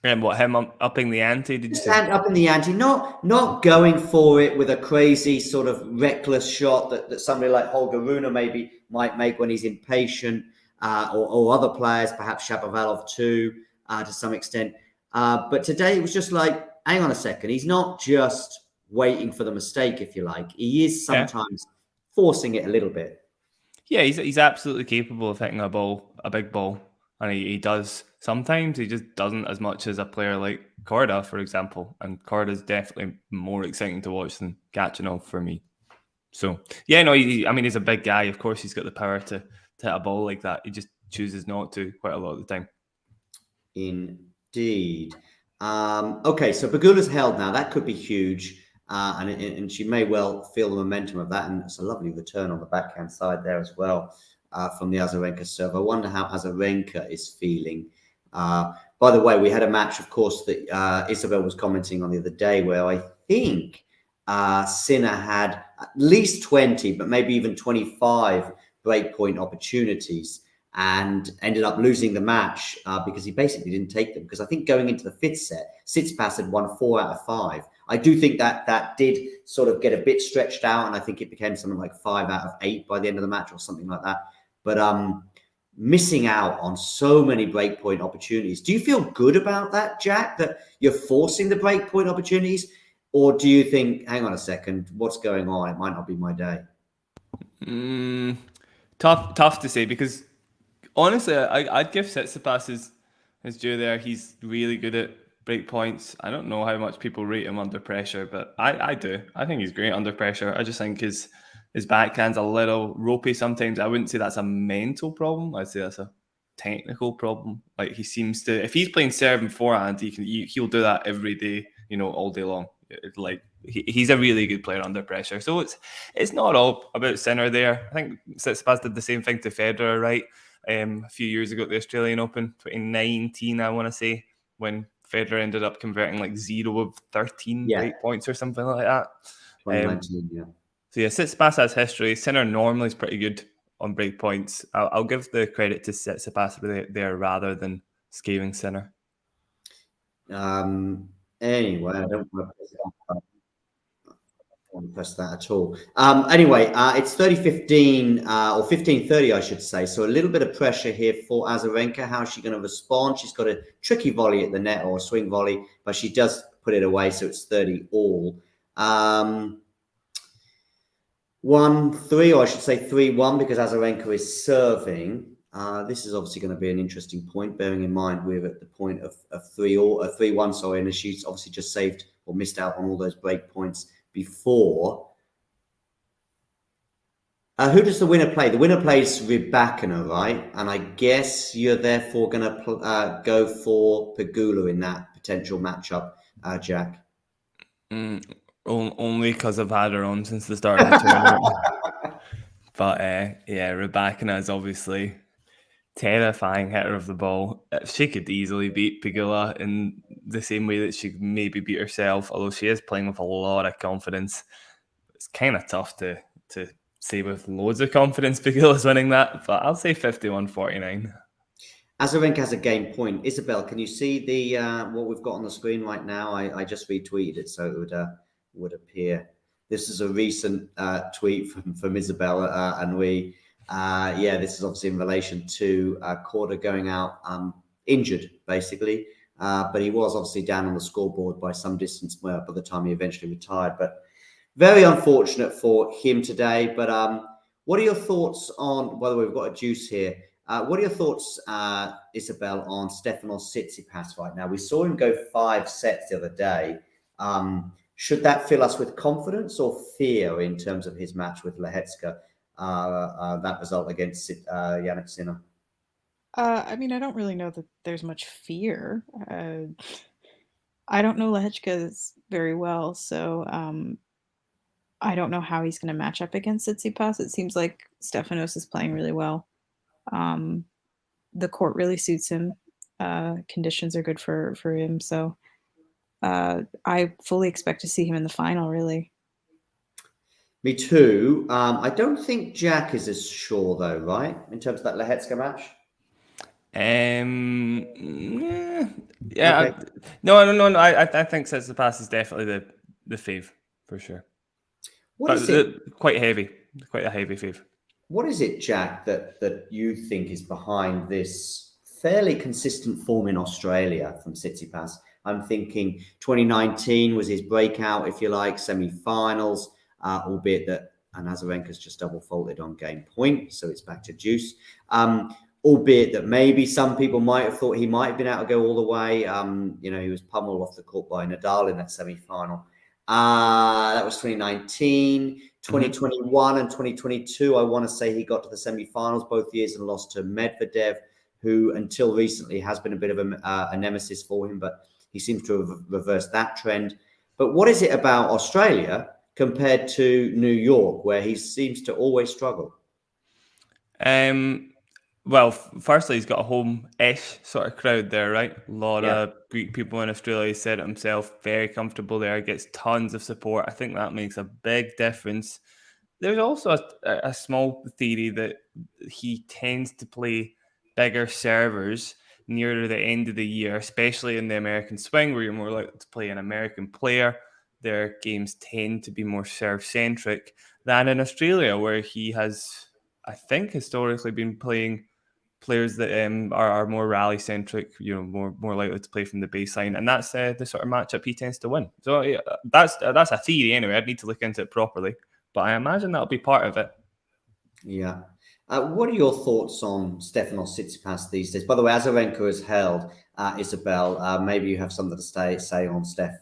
A: And what, him upping the ante? Did you say?
B: Upping the ante, not going for it with a crazy sort of reckless shot that somebody like Holger Rune maybe might make when he's impatient, or other players, perhaps Shapovalov too, to some extent. But today it was just like, hang on a second, he's not just waiting for the mistake, if you like. He is sometimes forcing it a little bit.
A: Yeah, he's absolutely capable of hitting a big ball. And he does sometimes. He just doesn't as much as a player like Corda, for example. And Corda's definitely more exciting to watch than Khachanov for me. So, he's a big guy. Of course, he's got the power to hit a ball like that. He just chooses not to quite a lot of the time.
B: Indeed. Okay, so Pegula's held now. That could be huge. And she may well feel the momentum of that. And it's a lovely return on the backhand side there as well. From the Azarenka serve. I wonder how Azarenka is feeling. By the way, we had a match, of course, that Isabel was commenting on the other day where I think Sinner had at least 20, but maybe even 25 breakpoint opportunities and ended up losing the match because he basically didn't take them. Because I think going into the 5th set, Tsitsipas had won 4 out of 5. I do think that did sort of get a bit stretched out, and I think it became something like 5 out of 8 by the end of the match or something like that. But missing out on so many breakpoint opportunities. Do you feel good about that, Jack, that you're forcing the breakpoint opportunities? Or do you think, hang on a second, what's going on? It might not be my day.
A: Tough to say, because honestly, I'd give Tsitsipas his due there. He's really good at breakpoints. I don't know how much people rate him under pressure, but I do. I think he's great under pressure. I just think his backhand's a little ropey sometimes. I wouldn't say that's a mental problem. I'd say that's a technical problem. Like, he seems to, if he's playing serve and forehand, he'll do that every day, all day long. like he's a really good player under pressure. So it's not all about Sinner there. I think Tsitsipas did the same thing to Federer, right? A few years ago at the Australian Open, 2019, I want to say, when Federer ended up converting like 0 of 13 break points or something like that.
B: 2019, yeah.
A: So yeah, Tsitsipas has history. Sinner normally is pretty good on break points. I'll give the credit to Tsitsipas there rather than scathing Sinner.
B: Anyway, I don't want to press that at all. Anyway, it's 30-15 or 15-30, I should say. So a little bit of pressure here for Azarenka. How is she going to respond? She's got a tricky volley at the net or a swing volley, but she does put it away. So it's 30 all. 1-3, or I should say 3-1, because Azarenka is serving. This is obviously going to be an interesting point, bearing in mind we're at the point of 3-1, sorry, and she's obviously just saved or missed out on all those break points before. Who does the winner play? The winner plays Rybakina, right? And I guess you're therefore going to go for Pegula in that potential matchup, Jack.
A: Only because I've had her on since the start of the tournament. But yeah, Rybakina is obviously terrifying hitter of the ball. She could easily beat Pegula in the same way that she maybe beat herself, although she is playing with a lot of confidence. It's kind of tough to say with loads of confidence Pegula's winning that, but I'll say 51-49.
B: Azarenka has a game point. Isabel, can you see the what we've got on the screen right now? I just retweeted it, so it would appear. This is a recent tweet from Isabel, and we, this is obviously in relation to Corda going out injured, basically. But he was obviously down on the scoreboard by some distance by the time he eventually retired. But very unfortunate for him today. But what are your thoughts on, by the way, we've got a juice here. What are your thoughts, Isabel, on Stefanos Tsitsipas right now? We saw him go 5 sets the other day. Should that fill us with confidence or fear in terms of his match with Lehecka, that result against Jannik Sinner?
C: I mean, I don't really know that there's much fear. I don't know Lehecka very well, so I don't know how he's going to match up against Tsitsipas. It seems like Stefanos is playing really well. The court really suits him. Conditions are good for him, so I fully expect to see him in the final, really.
B: Me too. I don't think Jack is as sure, though, right? In terms of that Lehecka match?
A: Yeah.
B: Okay.
A: No. I think Tsitsipas is definitely the fave, for sure.
B: What is it?
A: Quite heavy. Quite a heavy fave.
B: What is it, Jack, that you think is behind this fairly consistent form in Australia from Tsitsipas? I'm thinking 2019 was his breakout, if you like, semi-finals, albeit that Azarenka's just double-faulted on game point, so it's back to juice. Albeit that maybe some people might have thought he might have been able to go all the way. He was pummeled off the court by Nadal in that semi-final. That was 2019. 2021 and 2022, I want to say he got to the semi-finals both years and lost to Medvedev, who until recently has been a bit of a nemesis for him, but he seems to have reversed that trend. But what is it about Australia compared to New York, where he seems to always struggle?
A: Well, firstly, he's got a home-ish sort of crowd there, right? A lot of Greek people in Australia. He said it himself, very comfortable there, gets tons of support. I think that makes a big difference. There's also a small theory that he tends to play bigger servers nearer the end of the year, especially in the American swing, where you're more likely to play an American player. Their games tend to be more serve-centric than in Australia, where he has, I think, historically been playing players that are more rally-centric, more likely to play from the baseline, and that's the sort of matchup he tends to win. So yeah, that's a theory anyway. I'd need to look into it properly, but I imagine that'll be part of it.
B: Yeah. What are your thoughts on Stefanos Tsitsipas these days? By the way, Azarenka has held, Isabel. Maybe you have something to say on Steph.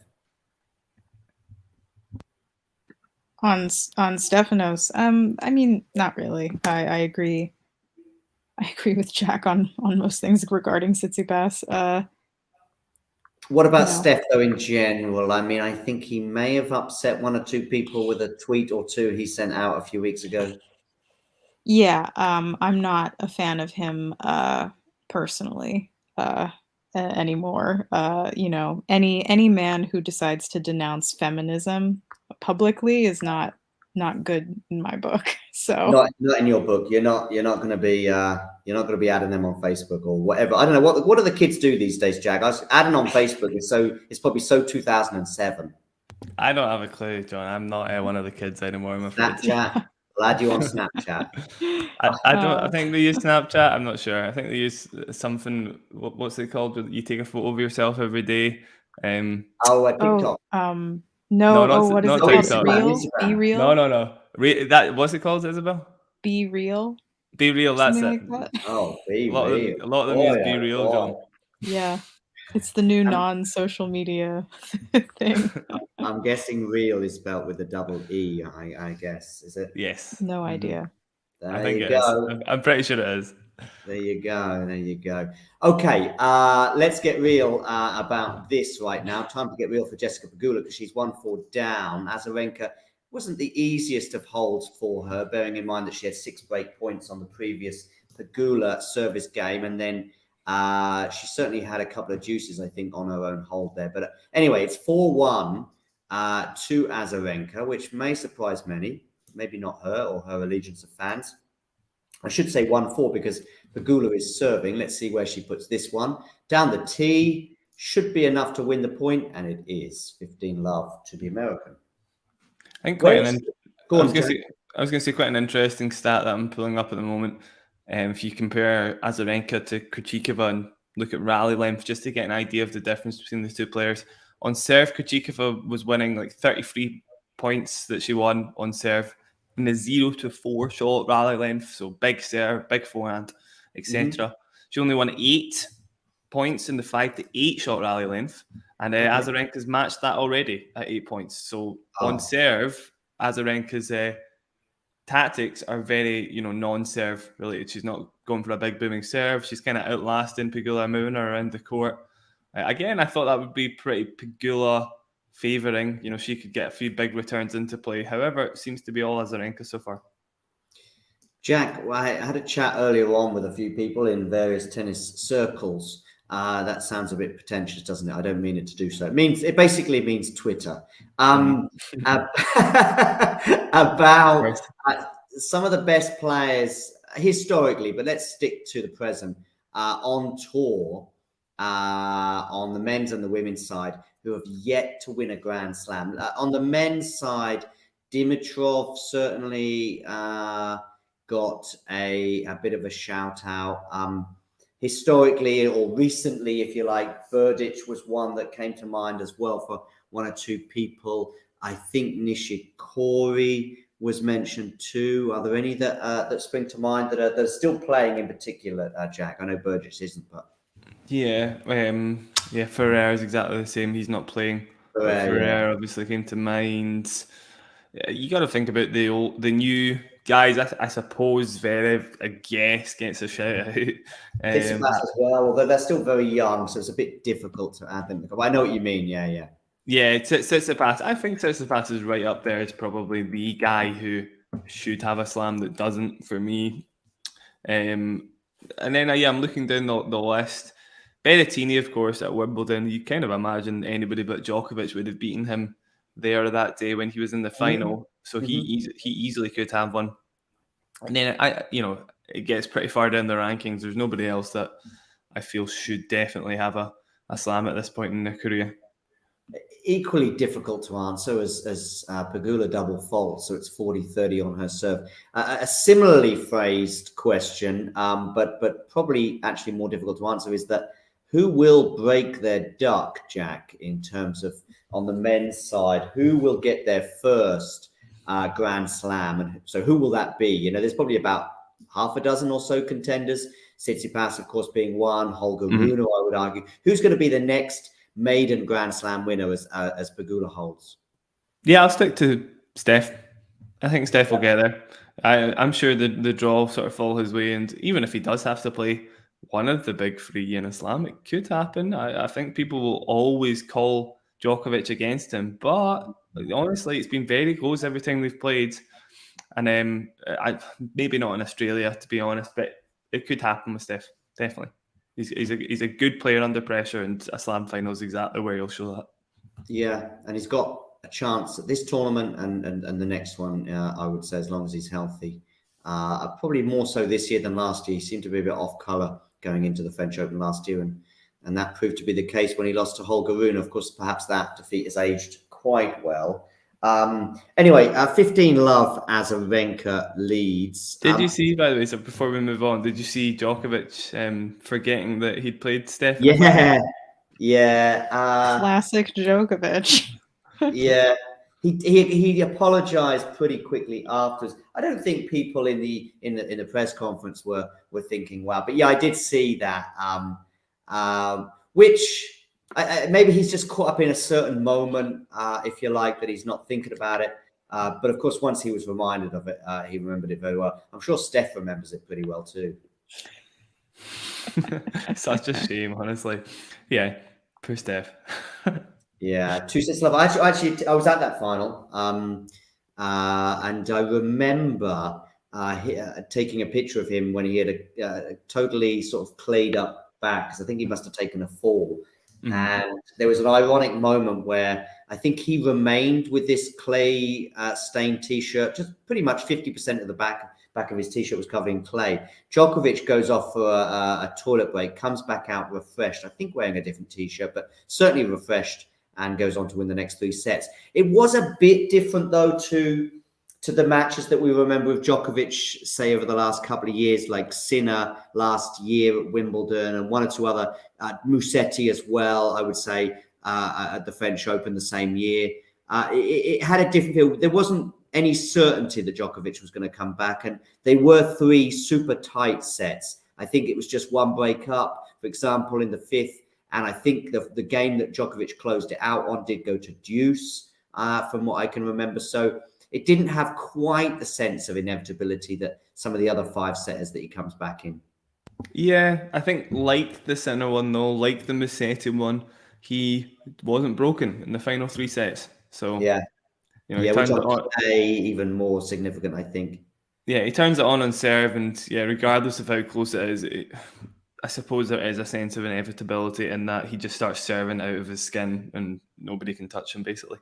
C: On Stefanos, I mean, not really. I agree. I agree with Jack on most things regarding Tsitsipas.
B: What about
C: you know.
B: Steph, though, in general? I mean, I think he may have upset one or two people with a tweet or two he sent out a few weeks ago.
C: Yeah, I'm not a fan of him personally anymore. You know, any man who decides to denounce feminism publicly is not good in my book. So
B: Not in your book. You're not going to be adding them on Facebook or whatever. I don't know what do the kids do these days, Jack. Adding on Facebook it's probably so 2007.
A: I don't have a clue, John. I'm not one of the kids anymore, I'm afraid.
B: Snapchat. I'll add you on Snapchat.
A: I don't. I think they use Snapchat. I'm not sure. I think they use something. What's it called? You take a photo of yourself every day.
B: TikTok.
C: No,
A: not
C: what is
A: not
C: it called?
A: TikTok.
C: Real? Be real?
A: No. That what's it called, Isabel?
C: Be real?
A: Be real. That's it.
C: Something like that.
B: Oh, be
A: A lot of them use Be Real, John.
C: Yeah. It's the new non-social media thing.
B: I'm guessing real is spelled with a double E, I guess. Is it?
A: Yes.
C: No idea.
A: I think it is. I'm pretty sure it is.
B: There you go. Okay, let's get real about this right now. Time to get real for Jessica Pegula because she's 1-4 down. Azarenka wasn't the easiest of holds for her, bearing in mind that she had 6 break points on the previous Pegula service game, and then she certainly had a couple of juices, I think, on her own hold there. But anyway, it's 4-1 to Azarenka, which may surprise many, maybe not her or her allegiance of fans. I should say 1-4 because Pegula is serving. Let's see where she puts this one. Down the tee, should be enough to win the point, and it is 15-love to the American.
A: I think I was going to say quite an interesting stat that I'm pulling up at the moment. If you compare Azarenka to Krejcikova and look at rally length, just to get an idea of the difference between the two players. On serve, Krejcikova was winning like 33 points that she won on serve in the 0 to 4 shot rally length. So big serve, big forehand, etc. She only won 8 points in the 5 to 8 shot rally length. And Azarenka's matched that already at 8 points. So on serve, Azarenka's tactics are very, non-serve related. She's not going for a big booming serve. She's kind of outlasting Pegula, moving her around the court. Again, I thought that would be pretty Pegula favouring. She could get a few big returns into play. However, it seems to be all Azarenka so far.
B: Jack, I had a chat earlier on with a few people in various tennis circles. That sounds a bit pretentious, doesn't it? I don't mean it to do so. It basically means Twitter. About some of the best players historically, but let's stick to the present, on tour, on the men's and the women's side, who have yet to win a Grand Slam. On the men's side, Dimitrov certainly got a bit of a shout out. Historically or recently, if you like, Berdych was one that came to mind as well for one or two people. I think Nishikori was mentioned too. Are there any that spring to mind that are still playing in particular, Jack? I know Berdych isn't, but
A: Ferrer is exactly the same. He's not playing. Ferrer obviously came to mind. You got to think about the new guys. I suppose Zverev, I guess, gets a shout out.
B: Tsitsipas as well, although they're still very young, so it's a bit difficult to add them. I know what you mean. Yeah.
A: Yeah, Tsitsipas. I think Tsitsipas is right up there. It's probably the guy who should have a slam that doesn't for me. And then I'm looking down the list. Berrettini, of course, at Wimbledon. You kind of imagine anybody but Djokovic would have beaten him there that day when he was in the final. So he easily could have one. And then it gets pretty far down the rankings. There's nobody else that I feel should definitely have a slam at this point in their career.
B: Equally difficult to answer as Pegula double fault, so it's 40-30 on her serve. A similarly phrased question, but probably actually more difficult to answer, is that who will break their duck, Jack, in terms of on the men's side? Who will get their first Grand Slam? And so who will that be? There's probably about half a dozen or so contenders. Tsitsipas, of course, being one. Holger Rune, I would argue. Who's going to be the next maiden Grand Slam winner as Pegula holds?
A: Yeah, I'll stick to Steph. I think Steph will get there. I'm sure the draw will sort of fall his way, and even if he does have to play one of the big three in Islam. It could happen. I think people will always call Djokovic against him, but honestly, it's been very close every time they've played. And maybe not in Australia, to be honest, but it could happen with Steph. Definitely, he's a good player under pressure, and a Slam final is exactly where he'll show that.
B: Yeah, and he's got a chance at this tournament and the next one. I would say, as long as he's healthy, probably more so this year than last year. He seemed to be a bit off colour going into the French Open last year, and that proved to be the case when he lost to Holger Rune. Of course, perhaps that defeat has aged quite well. Anyway, 15 love Azarenka leads.
A: Did you see, by the way, so before we move on, did you see Djokovic forgetting that he'd played Steph?
B: Yeah.
C: Classic Djokovic.
B: Yeah. He apologized pretty quickly afterwards. I don't think people in the press conference were thinking, wow. But yeah, I did see that. Which maybe he's just caught up in a certain moment, if you like, that he's not thinking about it. But of course, once he was reminded of it, he remembered it very well. I'm sure Steph remembers it pretty well too.
A: Such a shame, honestly. Yeah, poor Steph.
B: Yeah, 2-6 love. Actually, I was at that final, and I remember taking a picture of him when he had a totally sort of clayed up back, because I think he must have taken a fall. Mm-hmm. And there was an ironic moment where I think he remained with this clay stained T-shirt, just pretty much 50% of the back of his T-shirt was covered in clay. Djokovic goes off for a toilet break, comes back out refreshed, I think wearing a different T-shirt, but certainly refreshed, and goes on to win the next 3 sets. It was a bit different, though, to the matches that we remember with Djokovic, say, over the last couple of years, like Sinner last year at Wimbledon and one or two other, Musetti as well, I would say, at the French Open the same year. It had a different feel. There wasn't any certainty that Djokovic was going to come back, and they were 3 super tight sets. I think it was just one break up, for example, in the 5th, and I think the game that Djokovic closed it out on did go to deuce, from what I can remember. So it didn't have quite the sense of inevitability that some of the other 5-setters that he comes back in.
A: Yeah, I think like the Sinner one, though, like the Musetti one, he wasn't broken in the final 3 sets. So
B: yeah,
A: he turns
B: which
A: it on.
B: Even more significant, I think.
A: Yeah, he turns it on serve, and yeah, regardless of how close it is, I suppose there is a sense of inevitability in that he just starts serving out of his skin and nobody can touch him, basically.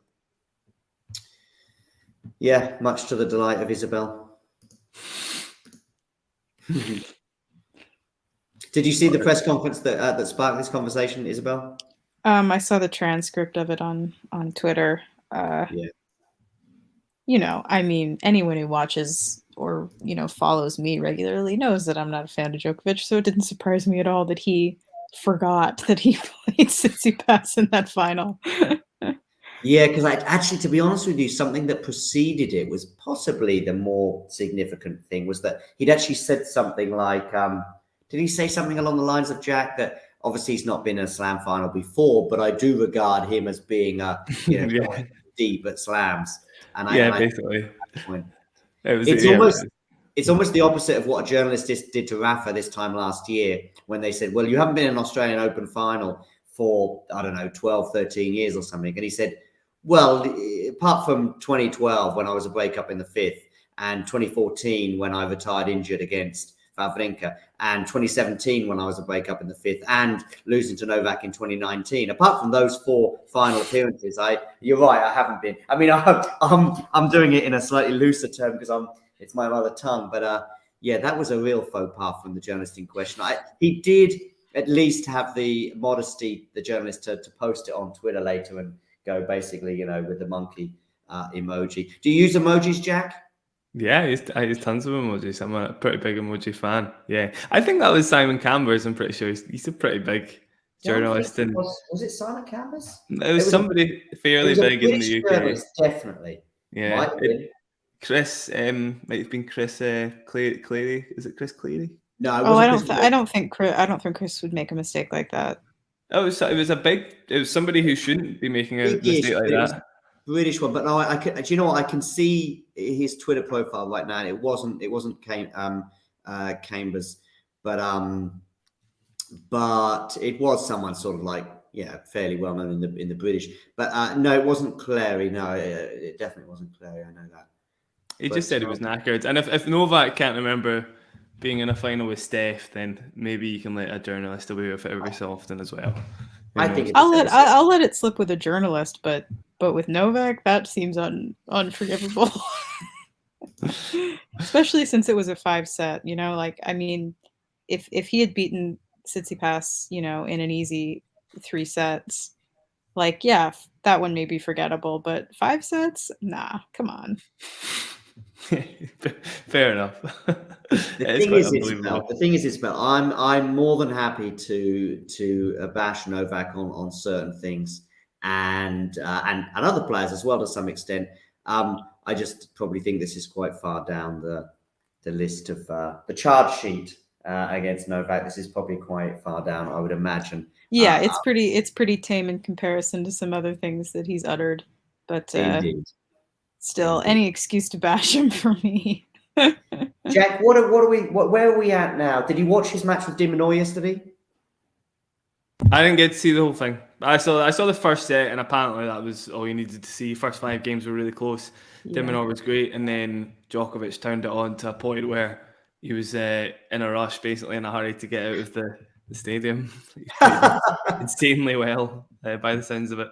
B: Yeah, much to the delight of Isabel. Did you see the press conference that sparked this conversation, Isabel?
C: I saw the transcript of it on Twitter.
B: Yeah.
C: I mean, anyone who watches or, follows me regularly knows that I'm not a fan of Djokovic, so it didn't surprise me at all that he forgot that he played Tsitsipas in that final.
B: Yeah, because actually, to be honest with you, something that preceded it was possibly the more significant thing, was that he'd actually said something like, did he say something along the lines of, Jack, that obviously he's not been in a Slam final before, but I do regard him as being deep at Slams. And
A: basically.
B: It's almost the opposite of what a journalist did to Rafa this time last year, when they said, well, you haven't been in an Australian Open final for, I don't know, 12, 13 years or something. And he said, well, apart from 2012, when I was a breakup in the 5th, and 2014, when I retired injured against Wawrinka, and 2017, when I was a breakup in the 5th, and losing to Novak in 2019. Apart from those 4 final appearances, you're right, I haven't been. I mean, I'm doing it in a slightly looser term because it's my mother tongue. But yeah, that was a real faux pas from the journalist in question. He did at least have the modesty, the journalist, to post it on Twitter later and go basically, with the monkey emoji. Do you use emojis, Jack?
A: Yeah, I use tons of emojis. I'm a pretty big emoji fan. Yeah, I think that was Simon Cambers. I'm pretty sure he's a pretty big journalist. And
B: was it Simon Cambers?
A: It was somebody fairly big in the UK.
B: Definitely.
A: Yeah. Chris might have been Chris Cleary. Is it Chris Cleary?
C: No, I don't think Chris would make a mistake like that.
A: Oh, it was somebody who shouldn't be making a mistake like that.
B: British one, but no, do you know what? I can see his Twitter profile right now. And it wasn't Chambers, but but it was someone sort of like, fairly well known in the British. But no, it wasn't Clary. No, it definitely wasn't Clary. I know that.
A: He just said he was knackered. And if Novak can't remember being in a final with Steph, then maybe you can let a journalist away with it every so often as well.
B: I think
C: I'll let it slip with a journalist, but with Novak, that seems unforgivable. Especially since it was a 5-set, like, I mean, if he had beaten Tsitsipas, in an easy 3 sets, like, yeah, that one may be forgettable, but 5 sets, nah, come on.
A: Fair enough.
B: The thing is, Isabel, I'm more than happy to bash Novak on certain things and other players as well to some extent. I just probably think this is quite far down the list of the charge sheet against Novak. This is probably quite far down, I would imagine.
C: Yeah, it's pretty tame in comparison to some other things that he's uttered, but still, any excuse to bash him for me.
B: Jack, where are we at now? Did you watch his match with De Minaur yesterday?
A: I didn't get to see the whole thing. I saw the first set, and apparently that was all you needed to see. First 5 games were really close. Yeah. De Minaur was great, and then Djokovic turned it on to a point where he was in a rush, basically in a hurry to get out of the stadium. Insanely well, by the sounds of it.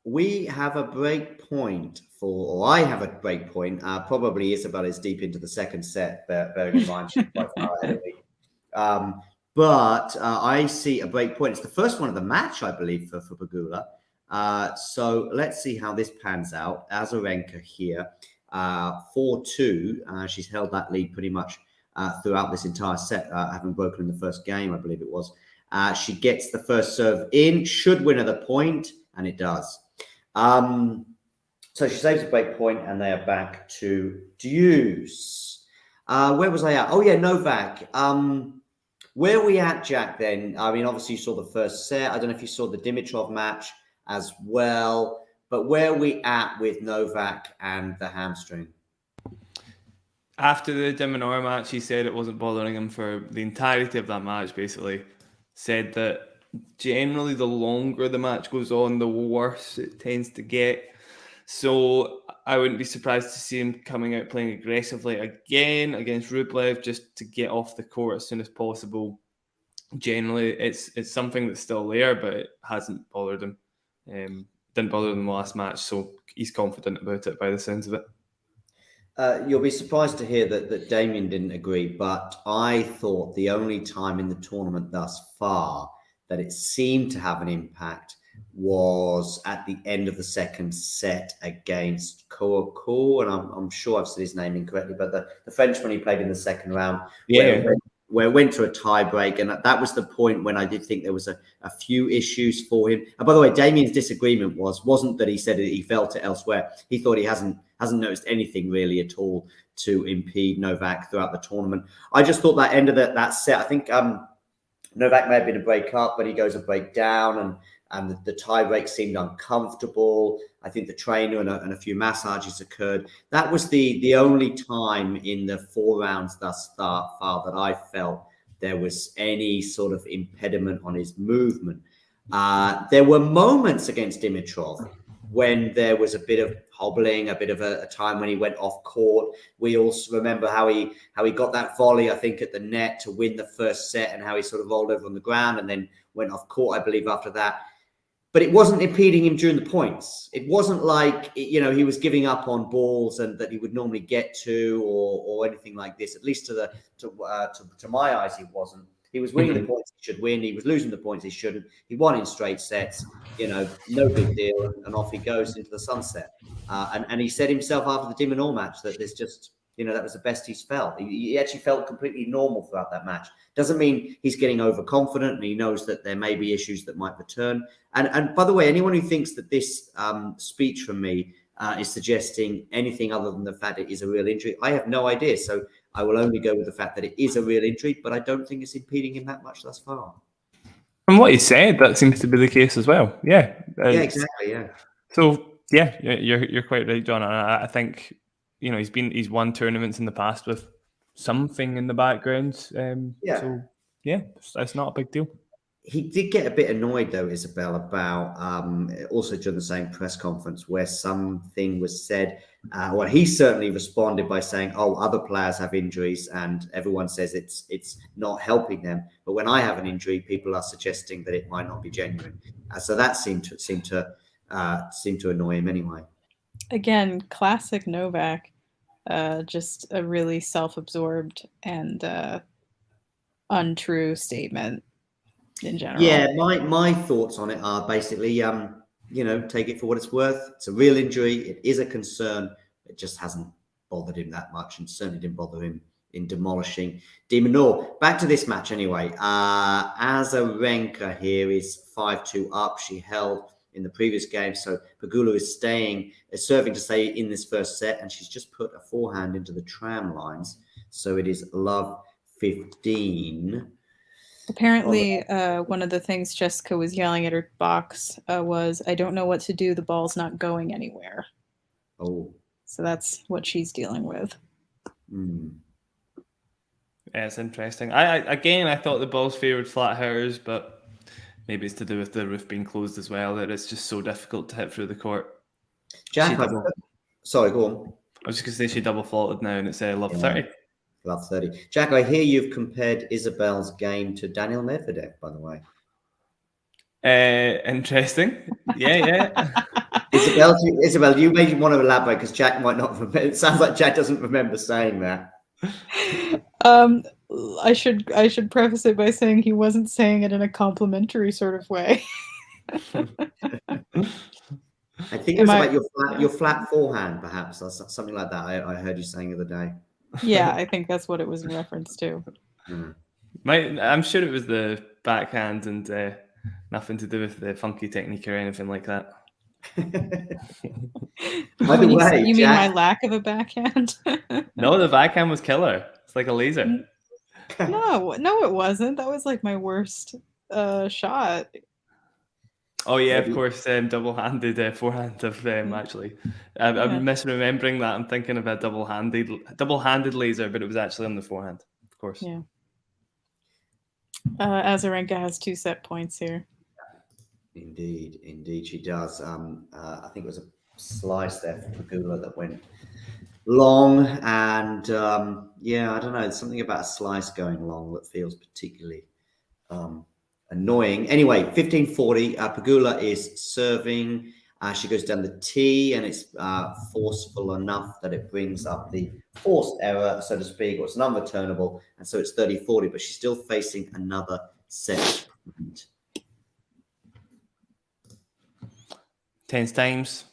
B: We have a break point or I have a break point. Probably Isabel is deep into the second set, bearing in mind she's quite far ahead of me. But I see a break point. It's the first one of the match, I believe, for Pegula. So let's see how this pans out. Azarenka here, 4-2. She's held that lead pretty much throughout this entire set, having broken in the first game, I believe it was. She gets the first serve in, should win at the point, and it does. So she saves a break point, and they are back to deuce. Where was I at? Oh, yeah, Novak. Where are we at, Jack, then? I mean, obviously, you saw the first set. I don't know if you saw the Dimitrov match as well. But where are we at with Novak and the hamstring?
A: After the De Minaur match, he said it wasn't bothering him for the entirety of that match, basically. Said that generally the longer the match goes on, the worse it tends to get. So I wouldn't be surprised to see him coming out playing aggressively again against Rublev just to get off the court as soon as possible. Generally, it's something that's still there, but it hasn't bothered him. Didn't bother him in the last match, so he's confident about it by the sounds of it.
B: You'll be surprised to hear that Damien didn't agree, but I thought the only time in the tournament thus far that it seemed to have an impact was at the end of the second set against Kouakou, and I'm sure I've said his name incorrectly, but the Frenchman he played in the second round, where it went to a tie break, and that was the point when I did think there was a few issues for him. And by the way, Damien's disagreement wasn't that he said he felt it elsewhere. He thought he hasn't noticed anything really at all to impede Novak throughout the tournament. I just thought that end of that set, I think Novak may have been a break up, but he goes a break down, and the tie break seemed uncomfortable. I think the trainer and a few massages occurred. That was the only time in the 4 rounds thus far that I felt there was any sort of impediment on his movement. There were moments against Dimitrov when there was a bit of hobbling, a bit of a time when he went off court. We also remember how he got that volley, I think, at the net to win the first set, and how he sort of rolled over on the ground and then went off court, I believe, after that. But it wasn't impeding him during the points. It wasn't like, he was giving up on balls and that he would normally get to or anything like this. At least to my eyes, he wasn't. He was winning the points he should win. He was losing the points he shouldn't. He won in straight sets. No big deal. And off he goes into the sunset. And he said himself after the De Minaur match that there's just, that was the best he's felt. He actually felt completely normal throughout that match. Doesn't mean he's getting overconfident, and he knows that there may be issues that might return. And by the way, anyone who thinks that this speech from me is suggesting anything other than the fact it is a real injury, I have no idea. So I will only go with the fact that it is a real injury, but I don't think it's impeding him that much thus far.
A: From what he said, that seems to be the case as well. Yeah.
B: Yeah, exactly. Yeah.
A: So yeah, you're quite right, John. I think he's won tournaments in the past with something in the background. So Yeah, it's not a big deal.
B: He did get a bit annoyed, though, Isabel, about also during the same press conference where something was said. Well, he certainly responded by saying, "Oh, other players have injuries, and everyone says it's not helping them. But when I have an injury, people are suggesting that it might not be genuine." So that seemed to annoy him anyway.
C: Again, classic Novak. Just a really self-absorbed and untrue statement in general.
B: Yeah, my thoughts on it are basically, take it for what it's worth. It's a real injury. It is a concern. It just hasn't bothered him that much, and certainly didn't bother him in demolishing de Minaur. Back to this match anyway. Azarenka here is 5-2 up. She held in the previous game, so Pegula is serving to stay in this first set, and she's just put a forehand into the tram lines. So it is love 15.
C: Apparently, one of the things Jessica was yelling at her box was, "I don't know what to do. The ball's not going anywhere."
B: Oh.
C: So that's what she's dealing with.
A: Yeah, it's interesting. I thought the balls favoured flat hitters, but maybe it's to do with the roof being closed as well, that it's just so difficult to hit through the court.
B: Jack, sorry, go on.
A: I was just going to say she double faulted now, and it's love 30.
B: Love 30. Jack, I hear you've compared Isabel's game to Daniel Medvedev, by the way.
A: Interesting. Yeah.
B: Isabel, you may want to elaborate because Jack might not remember. It sounds like Jack doesn't remember saying that.
C: I should preface it by saying he wasn't saying it in a complimentary sort of way.
B: I think it was about your flat forehand, perhaps, or something like that. I heard you saying the other day.
C: Yeah, I think that's what it was in reference to.
A: I'm sure it was the backhand and nothing to do with the funky technique or anything like that.
B: By the way,
C: you mean my lack of a backhand?
A: No, the backhand was killer. It's like a laser.
C: No, it wasn't. That was like my worst shot.
A: Oh yeah, of course, double-handed forehand of actually. I'm misremembering that. I'm thinking of a double-handed laser, but it was actually on the forehand, of course.
C: Yeah. Azarenka has 2 set points here.
B: Indeed, she does. I think it was a slice there for Pegula that went long, and I don't know. There's something about a slice going long that feels particularly annoying. Anyway, 15-40. Pegula is serving. She goes down the tee, and it's forceful enough that it brings up the forced error, so to speak, or it's an unreturnable, and so it's 30-40. But she's still facing another set point.
A: 10 times.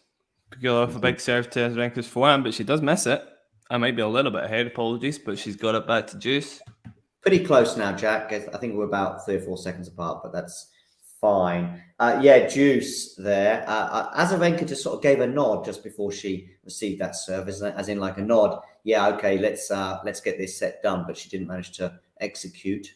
A: Pegula off a big serve to Azarenka's forehand, but she does miss it. I might be a little bit ahead, apologies, but she's got it back to deuce.
B: Pretty close now, Jack. I think we're about 3 or 4 seconds apart, but that's fine. Deuce there. Azarenka just sort of gave a nod just before she received that serve, as in like a nod. Yeah, okay, let's get this set done, but she didn't manage to execute.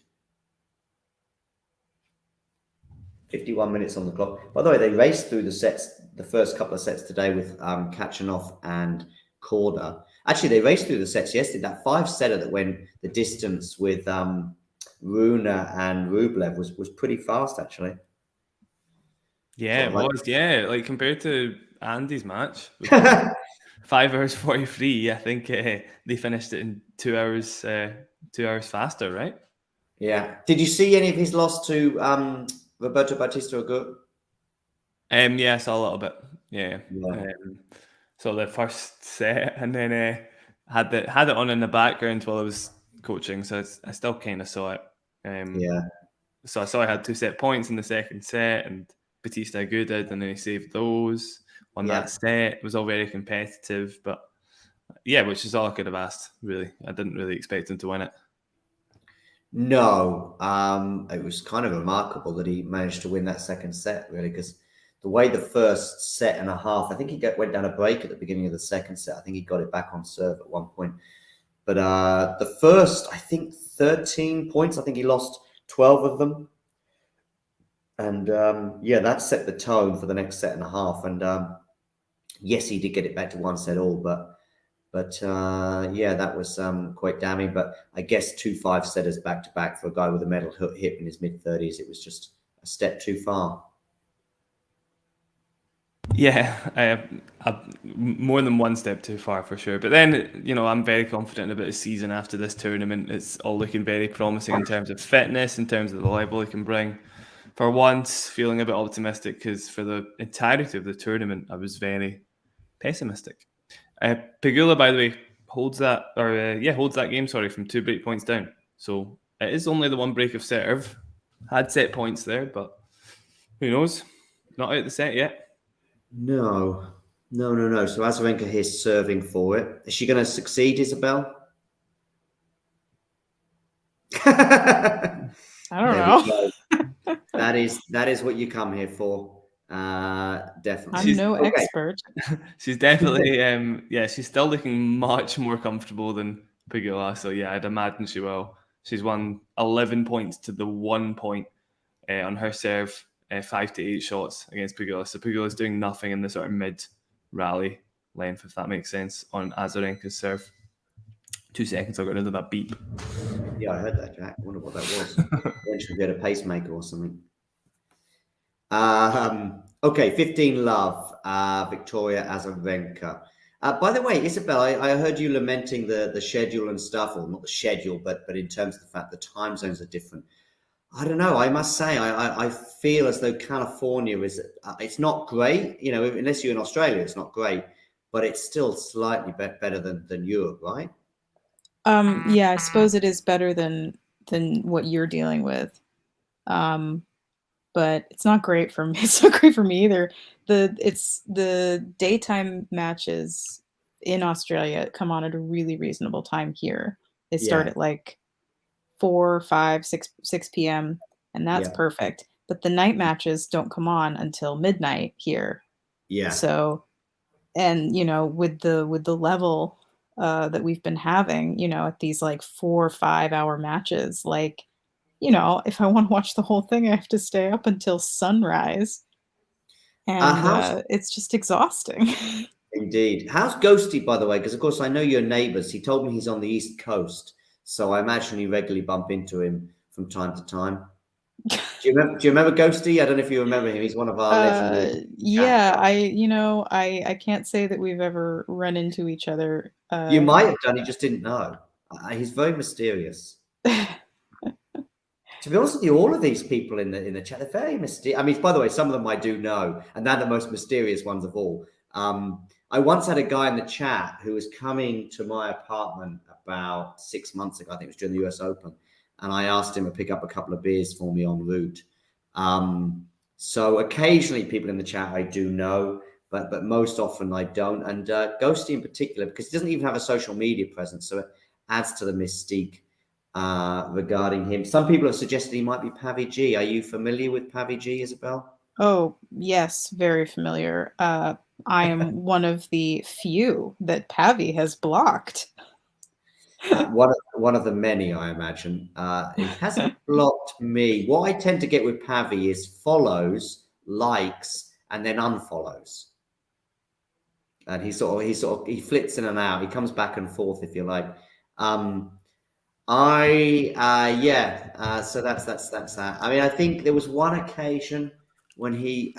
B: 51 minutes on the clock. By the way, they raced through the first couple of sets today with Khachanov and Corda. Actually, they raced through the sets yesterday. That 5-setter that went the distance with Rune and Rublev was pretty fast, actually.
A: Yeah, it was. Yeah, like compared to Andy's match, 5 hours 43. I think they finished it in 2 hours. 2 hours faster, right?
B: Yeah. Did you see any of his loss to Roberto Bautista Agut?
A: Yeah, I saw a little bit. Yeah. So the first set, and then had it on in the background while I was coaching, so I still kind of saw it. So I saw I had 2 set points in the second set, and Bautista Agut did, and then he saved those on that set. It was all very competitive, but which is all I could have asked. Really, I didn't really expect him to win it.
B: No, it was kind of remarkable that he managed to win that second set, really, because the way the first set and a half, I think he went down a break at the beginning of the second set. I think he got it back on serve at one point. But the first, I think, 13 points, I think he lost 12 of them. And that set the tone for the next set and a half. And yes, he did get it back to 1 set all, but But yeah, that was quite damning. But I guess 2 5-setters back-to-back for a guy with a metal hip in his mid-30s, it was just a step too far.
A: Yeah, more than one step too far for sure. But then, you know, I'm very confident about his season after this tournament. It's all looking very promising in terms of fitness, in terms of the level he can bring. For once, feeling a bit optimistic because for the entirety of the tournament, I was very pessimistic. Pegula, by the way, holds that game. Sorry, from 2 break points down. So it is only the 1 break of serve. Had set points there, but who knows? Not out the set yet.
B: No. So Azarenka here serving for it. Is she going to succeed, Isabel?
C: I don't know.
B: That is what you come here for. Definitely.
C: I'm no expert.
A: She's definitely she's still looking much more comfortable than Pegula. So yeah, I'd imagine she will. She's won 11 points to the 1 point on her serve, 5 to 8 shots against Pegula. So Pegula's doing nothing in the sort of mid rally length, if that makes sense, on Azarenka's serve. 2 seconds, I got rid of that beep.
B: Yeah, I heard that, Jack. I wonder what that was. Eventually get a pacemaker or something. Okay, 15 love, Victória Azárenka. By the way, Isabel, I heard you lamenting the schedule and stuff, or not the schedule, but in terms of the fact the time zones are different. I don't know. I must say, I feel as though California it's not great. You know, unless you're in Australia, it's not great, but it's still slightly better than Europe, right?
C: Yeah, I suppose it is better than what you're dealing with. But it's not great for me. It's not great for me either. The daytime matches in Australia come on at a really reasonable time here. They start at like 4, 5, 6 p.m. and that's perfect. But the night matches don't come on until midnight here.
B: Yeah.
C: So, and you know, with the level that we've been having, you know, at these like 4 or 5 hour matches, like, you know, if I want to watch the whole thing, I have to stay up until sunrise. And it's just exhausting.
B: Indeed. How's Ghosty, by the way? Because, of course, I know you're neighbours. He told me he's on the East Coast. So I imagine you regularly bump into him from time to time. Do you remember Ghosty? I don't know if you remember him. He's one of our legendary.
C: Yeah, I can't say that we've ever run into each other.
B: You might have done. You just didn't know. He's very mysterious. To be honest with you, all of these people in the chat, they're very mysterious. I mean, by the way, some of them I do know, and they're the most mysterious ones of all. I once had a guy in the chat who was coming to my apartment about 6 months ago. I think it was during the US Open. And I asked him to pick up a couple of beers for me en route. So occasionally people in the chat I do know, but most often I don't. And Ghosty in particular, because he doesn't even have a social media presence, so it adds to the mystique regarding him. Some people have suggested he might be Pavi G. Are you familiar with Pavi G, Isabel?
C: Oh, yes, very familiar. I am one of the few that Pavi has blocked.
B: One of the many, I imagine. It hasn't blocked me. What I tend to get with Pavi is follows, likes, and then unfollows. And he flits in and out. He comes back and forth, if you like. So that's that. I mean, I think there was one occasion when he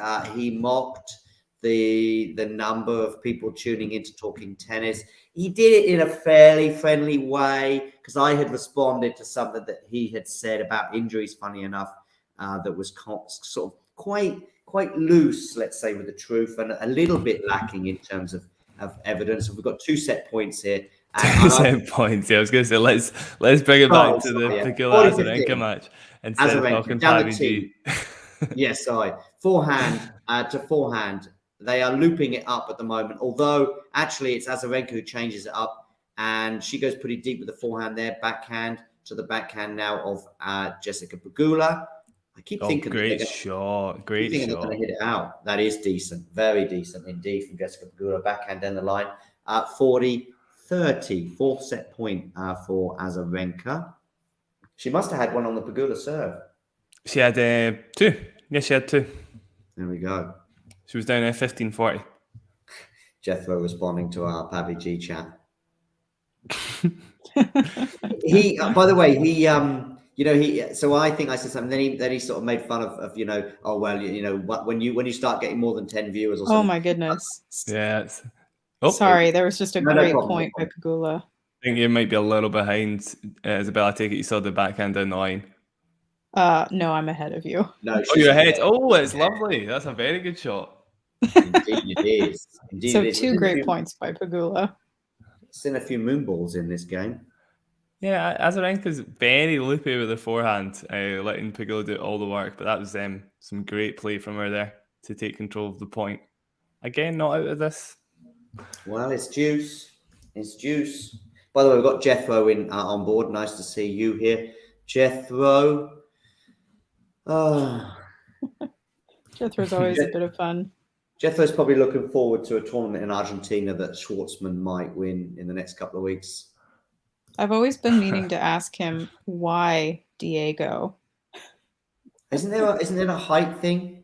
B: mocked the number of people tuning in to Talking Tennis. He did it in a fairly friendly way because I had responded to something that he had said about injuries, funny enough, that was sort of quite loose, let's say, with the truth and a little bit lacking in terms of evidence. So we've got 2 set points here.
A: 2 set points. Yeah, I was going to say let's bring it back to the Pegula Azarenka match instead of talking Pavi G.
B: Yes, sorry. Forehand to forehand. They are looping it up at the moment, although actually it's Azarenka who changes it up, and she goes pretty deep with the forehand there, backhand to the backhand now of Jessica Pegula. I keep thinking
A: great shot. They're going
B: to hit it out. That is decent, very decent indeed from Jessica Pegula. Backhand down the line, 40-30, 4th set point for Azarenka. She must have had one on the Pegula serve.
A: She had 2. Yes, she had 2.
B: There we go.
A: She was down there 15-40.
B: Jethro responding to our Pavi G chat. He, by the way, he, so I think I said something. Then he sort of made fun of oh well, when you start getting more than 10 viewers or something.
C: Oh my goodness.
A: Yeah.
C: Sorry, there was just a
B: No
C: great
B: problem,
C: point by Pegula.
A: I think you might be a little behind, Isabel. I take it you saw the backhand down the line.
C: No, I'm ahead of you.
B: No,
A: Oh, you're ahead. Oh, it's lovely. That's a very good shot.
B: Indeed it is. Indeed
C: So
B: it is.
C: 2 great points by Pegula.
B: Seen a few moonballs in this game.
A: Yeah, Azarenka's very loopy with the forehand, letting Pegula do all the work. But that was some great play from her there to take control of the point. Again, not out of this.
B: Well, it's juice. It's juice. By the way, we've got Jethro on board. Nice to see you here, Jethro. Oh.
C: Jethro's always a bit of fun.
B: Jethro's probably looking forward to a tournament in Argentina that Schwartzman might win in the next couple of weeks.
C: I've always been meaning to ask him why Diego.
B: Isn't there a height thing?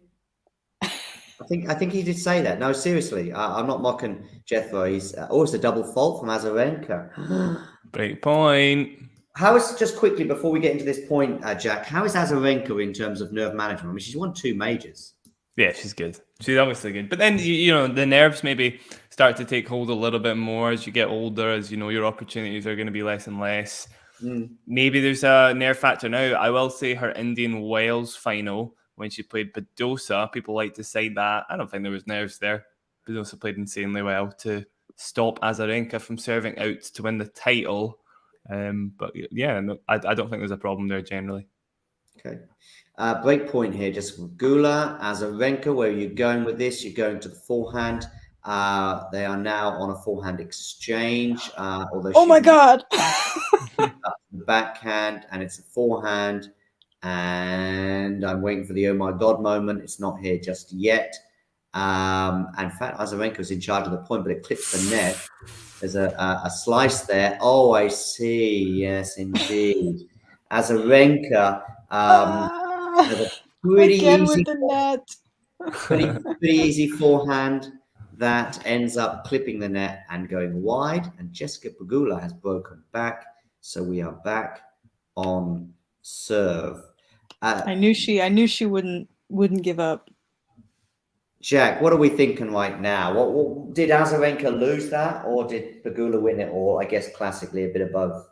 B: I think he did say that. No, seriously, I'm not mocking Jethro. He's it's a double fault from Azarenka.
A: Break point.
B: How is, just quickly before we get into this point, Jack? How is Azarenka in terms of nerve management? I mean, she's won 2 majors.
A: Yeah, she's good. She's obviously good. But then, the nerves maybe start to take hold a little bit more as you get older, as your opportunities are going to be less and less. Maybe there's a nerve factor now. I will say her Indian Wales final, when she played Badosa, people like to say that. I don't think there was nerves there. Badosa played insanely well to stop Azarenka from serving out to win the title. But yeah, no, I don't think there's a problem there generally.
B: Okay. Break point here, just Pegula, Azarenka, where are you going with this? You're going to the forehand. They are now on a forehand exchange.
C: Oh my God!
B: The backhand, and it's a forehand. And I'm waiting for the oh my God moment. It's not here just yet. In fact, Azarenka is in charge of the point, but it clips the net. There's a slice there. Oh, I see. Yes, indeed. Azarenka has a pretty
C: again
B: easy,
C: with the net.
B: pretty easy forehand that ends up clipping the net and going wide. And Jessica Pegula has broken back, so we are back on serve.
C: I knew she wouldn't give up.
B: Jack, what are we thinking right now? What did Azarenka lose that, or did Pegula win it, or I guess classically a bit of both?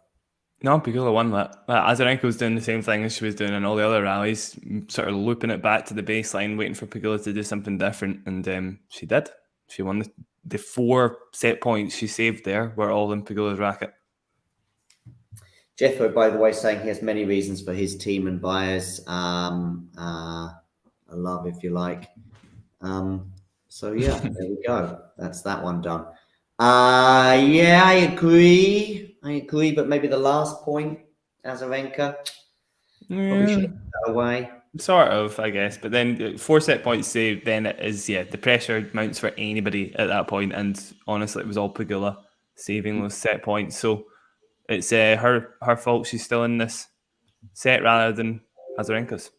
A: No, Pegula won that. Azarenka was doing the same thing as she was doing in all the other rallies, sort of looping it back to the baseline, waiting for Pegula to do something different, and she did. She won the 4 set points she saved there were all in Pegula's racket.
B: Jethro, by the way, saying he has many reasons for his team and bias. A love, if you like. So yeah, there we go. That's that one done. Yeah, I agree, but maybe the last point, Azarenka, probably should have put that away.
A: Sort of, I guess. But then 4 set points saved, then it is, the pressure mounts for anybody at that point. And honestly, it was all Pegula saving those set points. So it's her fault she's still in this set rather than Azarenka's.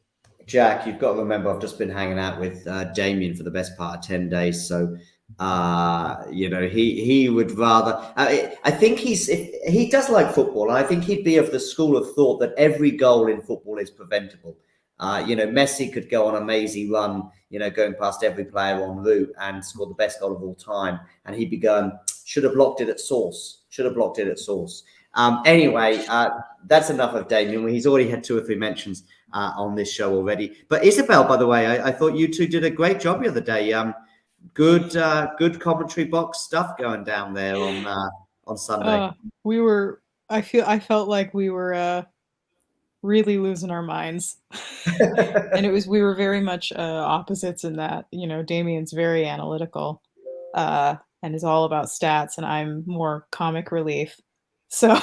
B: Jack, you've got to remember, I've just been hanging out with Damien for the best part of 10 days. So, he would rather. I think he does like football. And I think he'd be of the school of thought that every goal in football is preventable. Messi could go on a mazy run, going past every player en route and score the best goal of all time. And he'd be going, should have blocked it at source. Anyway, that's enough of Damien. He's already had 2 or 3 mentions on this show already. But Isabel, by the way, I thought you two did a great job the other day. Good commentary box stuff going down there on Sunday.
C: I felt like we were really losing our minds, and we were very much opposites in that. Damien's very analytical and is all about stats, and I'm more comic relief. So,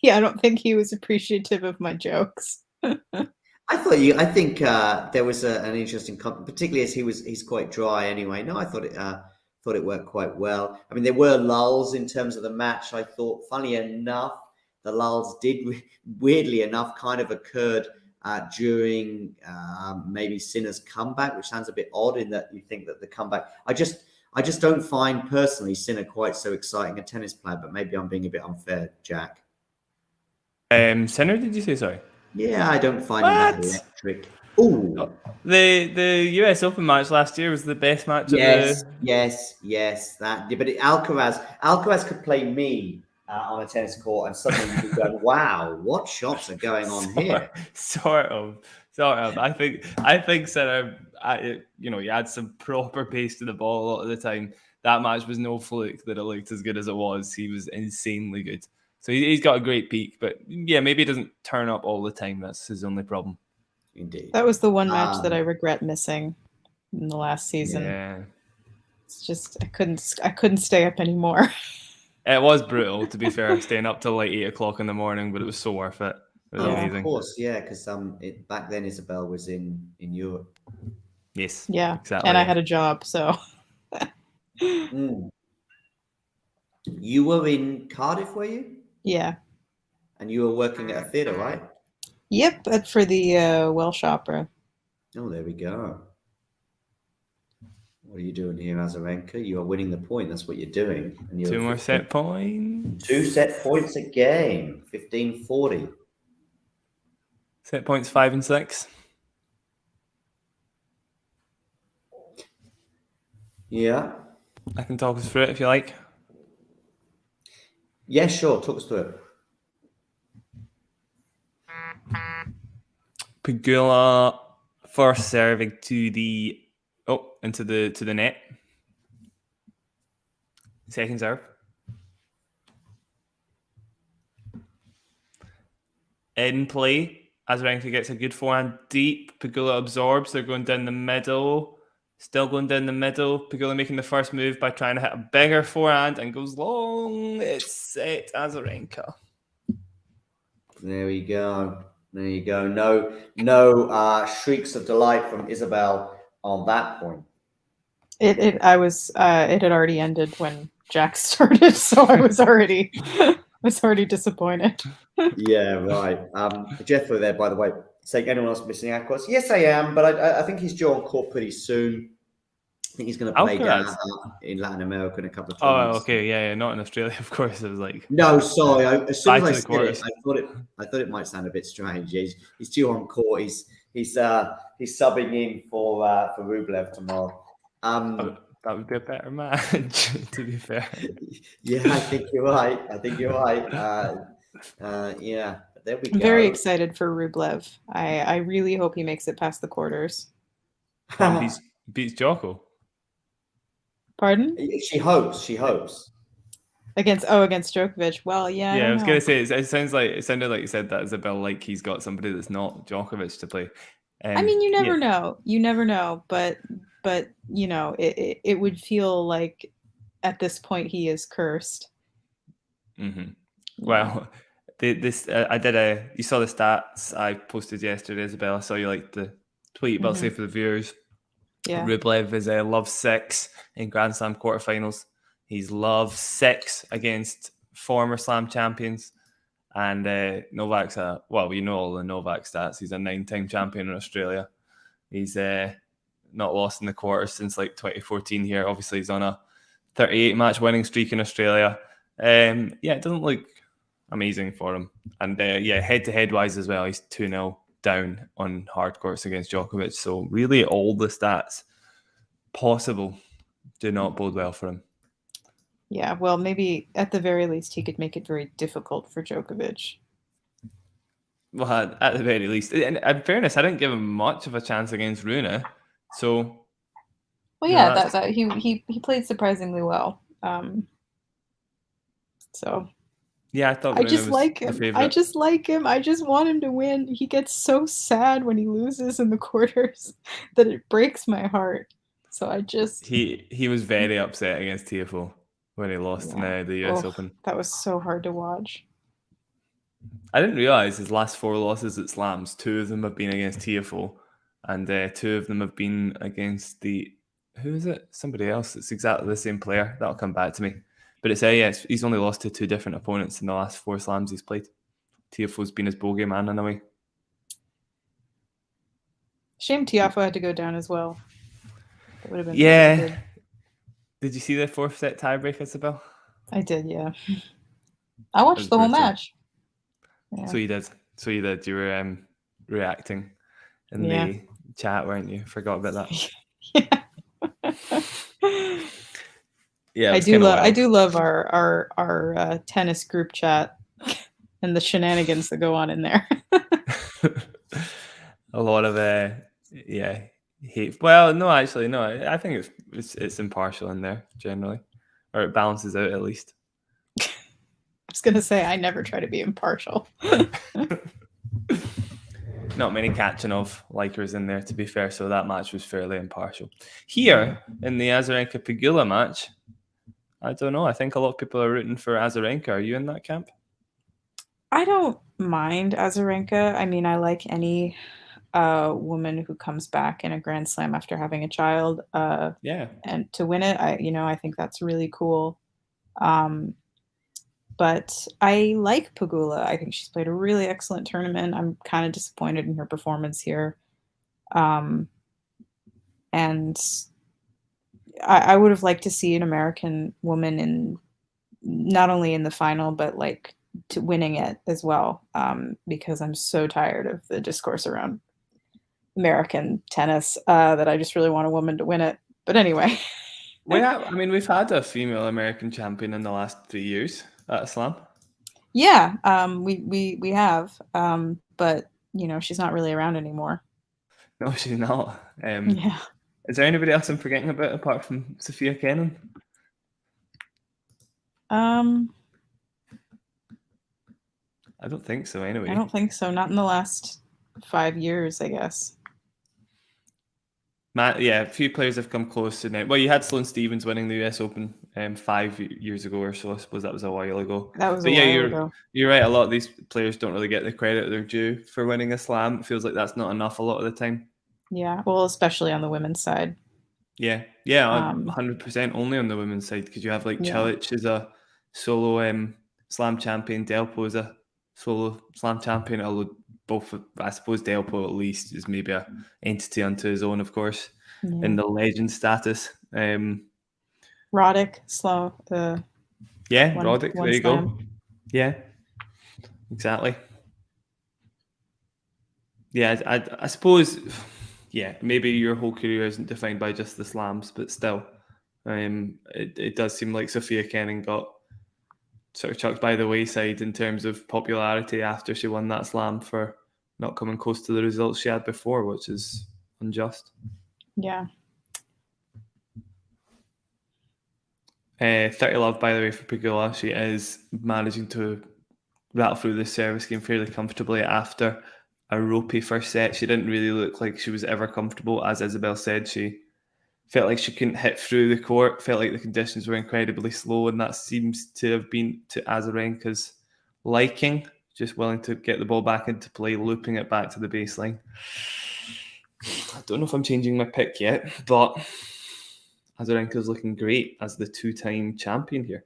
C: yeah, I don't think he was appreciative of my jokes.
B: I think there was an interesting, particularly as he's quite dry anyway. No, I thought it worked quite well. I mean, there were lulls in terms of the match. I thought, funny enough, the lulls did weirdly enough kind of occurred maybe Sinner's comeback, which sounds a bit odd in that you think that the comeback. I just don't find personally Sinner quite so exciting a tennis player, but maybe I'm being a bit unfair, Jack.
A: Sinner, did you say? Sorry.
B: Yeah, I don't find him that electric. Ooh.
A: The US Open match last year was the best match of the...
B: Yes. But Alcaraz could play me on a tennis court, and suddenly you go, "Wow, what shots are going on here?"
A: Sort of. I think Sinner, he had some proper pace to the ball a lot of the time. That match was no fluke that it looked as good as it was. He was insanely good. So he's got a great peak, but yeah, maybe he doesn't turn up all the time. That's his only problem.
B: Indeed.
C: That was the one match that I regret missing in the last season.
A: Yeah.
C: It's just I couldn't stay up anymore.
A: It was brutal, to be fair, staying up till like 8 o'clock in the morning, but it was so worth it. It was amazing.
B: Of course, yeah, because back then Isabel was in Europe.
A: Yes.
C: Yeah,
A: exactly.
C: and I had a job, so.
B: You were in Cardiff, were you?
C: Yeah.
B: And you were working at a theatre, right?
C: Yep, for the Welsh Opera.
B: Oh, there we go. What are you doing here, Azarenka? You are winning the point. That's what you're doing. And
A: 2 more set points.
B: 2 set points a game. 15-40.
A: Set points 5 and 6.
B: Yeah.
A: I can talk us through it if you like.
B: Yeah, sure. Talk us through it.
A: Pegula first serving to the into the net. Second serve. In play, Azarenka gets a good forehand deep. Pegula absorbs. They're going down the middle. Still going down the middle. Pegula making the first move by trying to hit a bigger forehand and goes long. It's set Azarenka.
B: There we go. There you go. No shrieks of delight from Isabel on that point.
C: It had already ended when Jack started, so I was already disappointed.
B: Yeah, right. Jethro there, by the way, saying anyone else missing Alcaraz? Yes, I am, but I think he's due on court pretty soon. I think he's going to play down in Latin America in a couple of times.
A: Oh, okay, yeah, not in Australia, of course. It was like
B: no, sorry. As soon as I said
A: it,
B: I thought it might sound a bit strange. He's due on court. He's subbing in for Rublev tomorrow.
A: That would be a better match, to be fair.
B: Yeah, I think you're right. Yeah, there we go.
C: I'm very excited for Rublev. I really hope he makes it past the quarters.
A: Beats Djoko.
C: Pardon?
B: She hopes.
C: Against Djokovic. Well, yeah.
A: Yeah, I was gonna say it sounded like you said that Isabel, like he's got somebody that's not Djokovic to play.
C: I mean, you never know. You never know, but you know, it would feel like at this point he is cursed.
A: Mm-hmm. Well, you saw the stats I posted yesterday, Isabel. I saw you like the tweet, but I'll say for the viewers.
C: Yeah.
A: Rublev is love 6 in Grand Slam quarterfinals. He's love 6 against former Slam champions. And Novak's all the Novak stats. He's a 9-time champion in Australia. He's not lost in the quarters since like 2014 here. Obviously, he's on a 38-match winning streak in Australia. It doesn't look amazing for him. And head-to-head wise as well, he's 2-0 down on hard courts against Djokovic. So really all the stats possible do not bode well for him.
C: Yeah, well, maybe at the very least he could make it very difficult for Djokovic.
A: Well, at the very least. And in fairness, I didn't give him much of a chance against Rune. So...
C: Well, yeah, he played surprisingly well. So...
A: Yeah, I thought
C: I just like him. I just want him to win. He gets so sad when he loses in the quarters that it breaks my heart. So I just...
A: He was very upset against Tiafoe when he lost in the US Open.
C: That was so hard to watch.
A: I didn't realise his last 4 losses at Slams, 2 of them have been against Tiafoe, and 2 of them have been against who is it? Somebody else. It's exactly the same player. That'll come back to me. But he's only lost to 2 different opponents in the last 4 Slams he's played. Tiafoe's been his bogey man in a way.
C: Shame Tiafoe had to go down as well. That would have been
A: really good. Did you see the 4th set tiebreak, Isabel?
C: I did, yeah. I watched the whole match.
A: Yeah. So you did. You were reacting in the chat, weren't you? Forgot about that. Yeah,
C: I do love our tennis group chat and the shenanigans that go on in there.
A: A lot of hate. Well, no, actually, no. I think it's impartial in there generally, or it balances out at least.
C: I was gonna say I never try to be impartial.
A: Not many Khachanov likers in there, to be fair, so that match was fairly impartial. Here in the Azarenka Pegula match, I don't know. I think a lot of people are rooting for Azarenka. Are you in that camp?
C: I don't mind Azarenka. I mean, I like any woman who comes back in a Grand Slam after having a child. And to win it, I think that's really cool. But I like Pegula. I think she's played a really excellent tournament. I'm kind of disappointed in her performance here. And I would have liked to see an American woman in not only in the final, but like to winning it as well. Because I'm so tired of the discourse around American tennis that I just really want a woman to win it. But anyway.
A: We've had a female American champion in the last 3 years at a slam.
C: Yeah, we have, but she's not really around anymore.
A: No, she's not.
C: Yeah.
A: Is there anybody else I'm forgetting about apart from Sophia Kenin?
C: I
A: don't think so. Anyway,
C: I don't think so. Not in the last 5 years, I guess.
A: A few players have come close to now. Well, you had Sloane Stephens winning the US Open 5 years ago or so. I suppose that was a while ago.
C: That was a while ago.
A: You're right. A lot of these players don't really get the credit they're due for winning a slam. It feels like that's not enough a lot of the time.
C: Yeah, well, especially on the women's side.
A: Yeah, 100% only on the women's side, because you have Cilic is a solo slam champion, Delpo is a solo slam champion, although both, I suppose Delpo at least is maybe a entity unto his own, of course, in the legend status.
C: Roddick,
A: Roddick, there you go. Yeah, exactly. Yeah, I suppose, maybe your whole career isn't defined by just the slams, but still, it does seem like Sophia Kenin got sort of chucked by the wayside in terms of popularity after she won that slam for not coming close to the results she had before, which is unjust.
C: Yeah.
A: 30 love, by the way, for Pegula. She is managing to rattle through this service game fairly comfortably after a ropey first set. She didn't really look like she was ever comfortable. As Isabel said, she felt like she couldn't hit through the court, felt like the conditions were incredibly slow, and that seems to have been to Azarenka's liking, just willing to get the ball back into play, looping it back to the baseline. I don't know if I'm changing my pick yet, but Azarenka's looking great as the two-time champion here.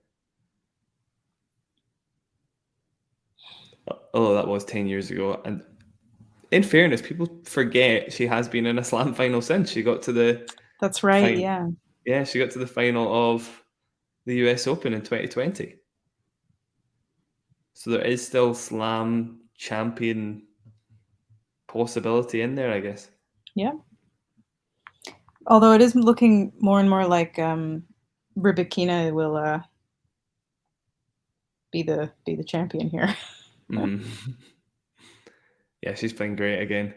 A: Although that was 10 years ago. And in fairness, people forget she has been in a slam final since. She got to the...
C: That's right, yeah.
A: Yeah, she got to the final of the US Open in 2020. So there is still slam champion possibility in there, I guess.
C: Yeah. Although it is looking more and more like Rybakina will be the champion here.
A: Mm-hmm. Yeah, she's playing great again.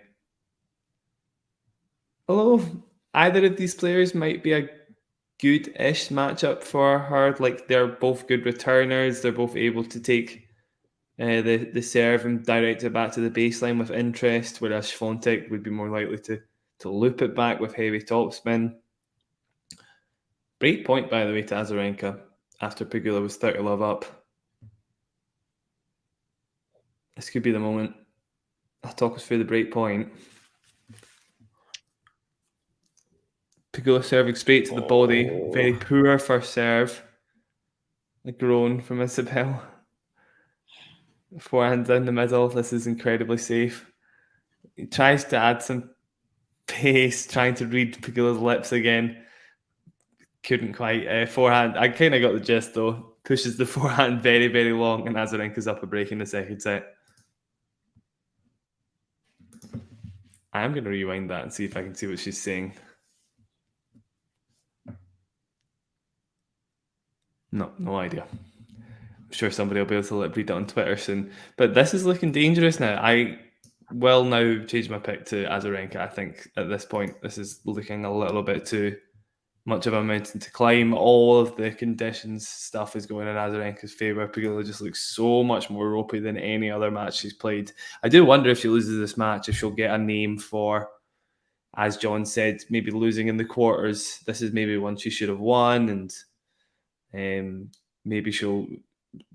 A: Although either of these players might be a good-ish matchup for her. Like, they're both good returners. They're both able to take the serve and direct it back to the baseline with interest, whereas Swiatek would be more likely to loop it back with heavy topspin. Break point, by the way, to Azarenka after Pegula was 30 love up. This could be the moment. I'll talk us through the break point. Pegula serving straight to the body. Very poor first serve. A groan from Isabel. Forehand down the middle. This is incredibly safe. He tries to add some pace, trying to read Pegula's lips again. couldn't quite. Forehand, I kind of got the gist though. Pushes the forehand very, very long, and Azarenka's up a break in the second set. I'm going to rewind that and see if I can see what she's saying. No idea. I'm sure somebody will be able to read it on Twitter soon. But this is looking dangerous now. I will now change my pick to Azarenka. I think at this point, this is looking a little bit too much of a mountain to climb. All of the conditions stuff is going in Azarenka's favour. Pegula just looks so much more ropey than any other match she's played. I do wonder if she loses this match, if she'll get a name for, as John said, maybe losing in the quarters. This is maybe one she should have won, and maybe she'll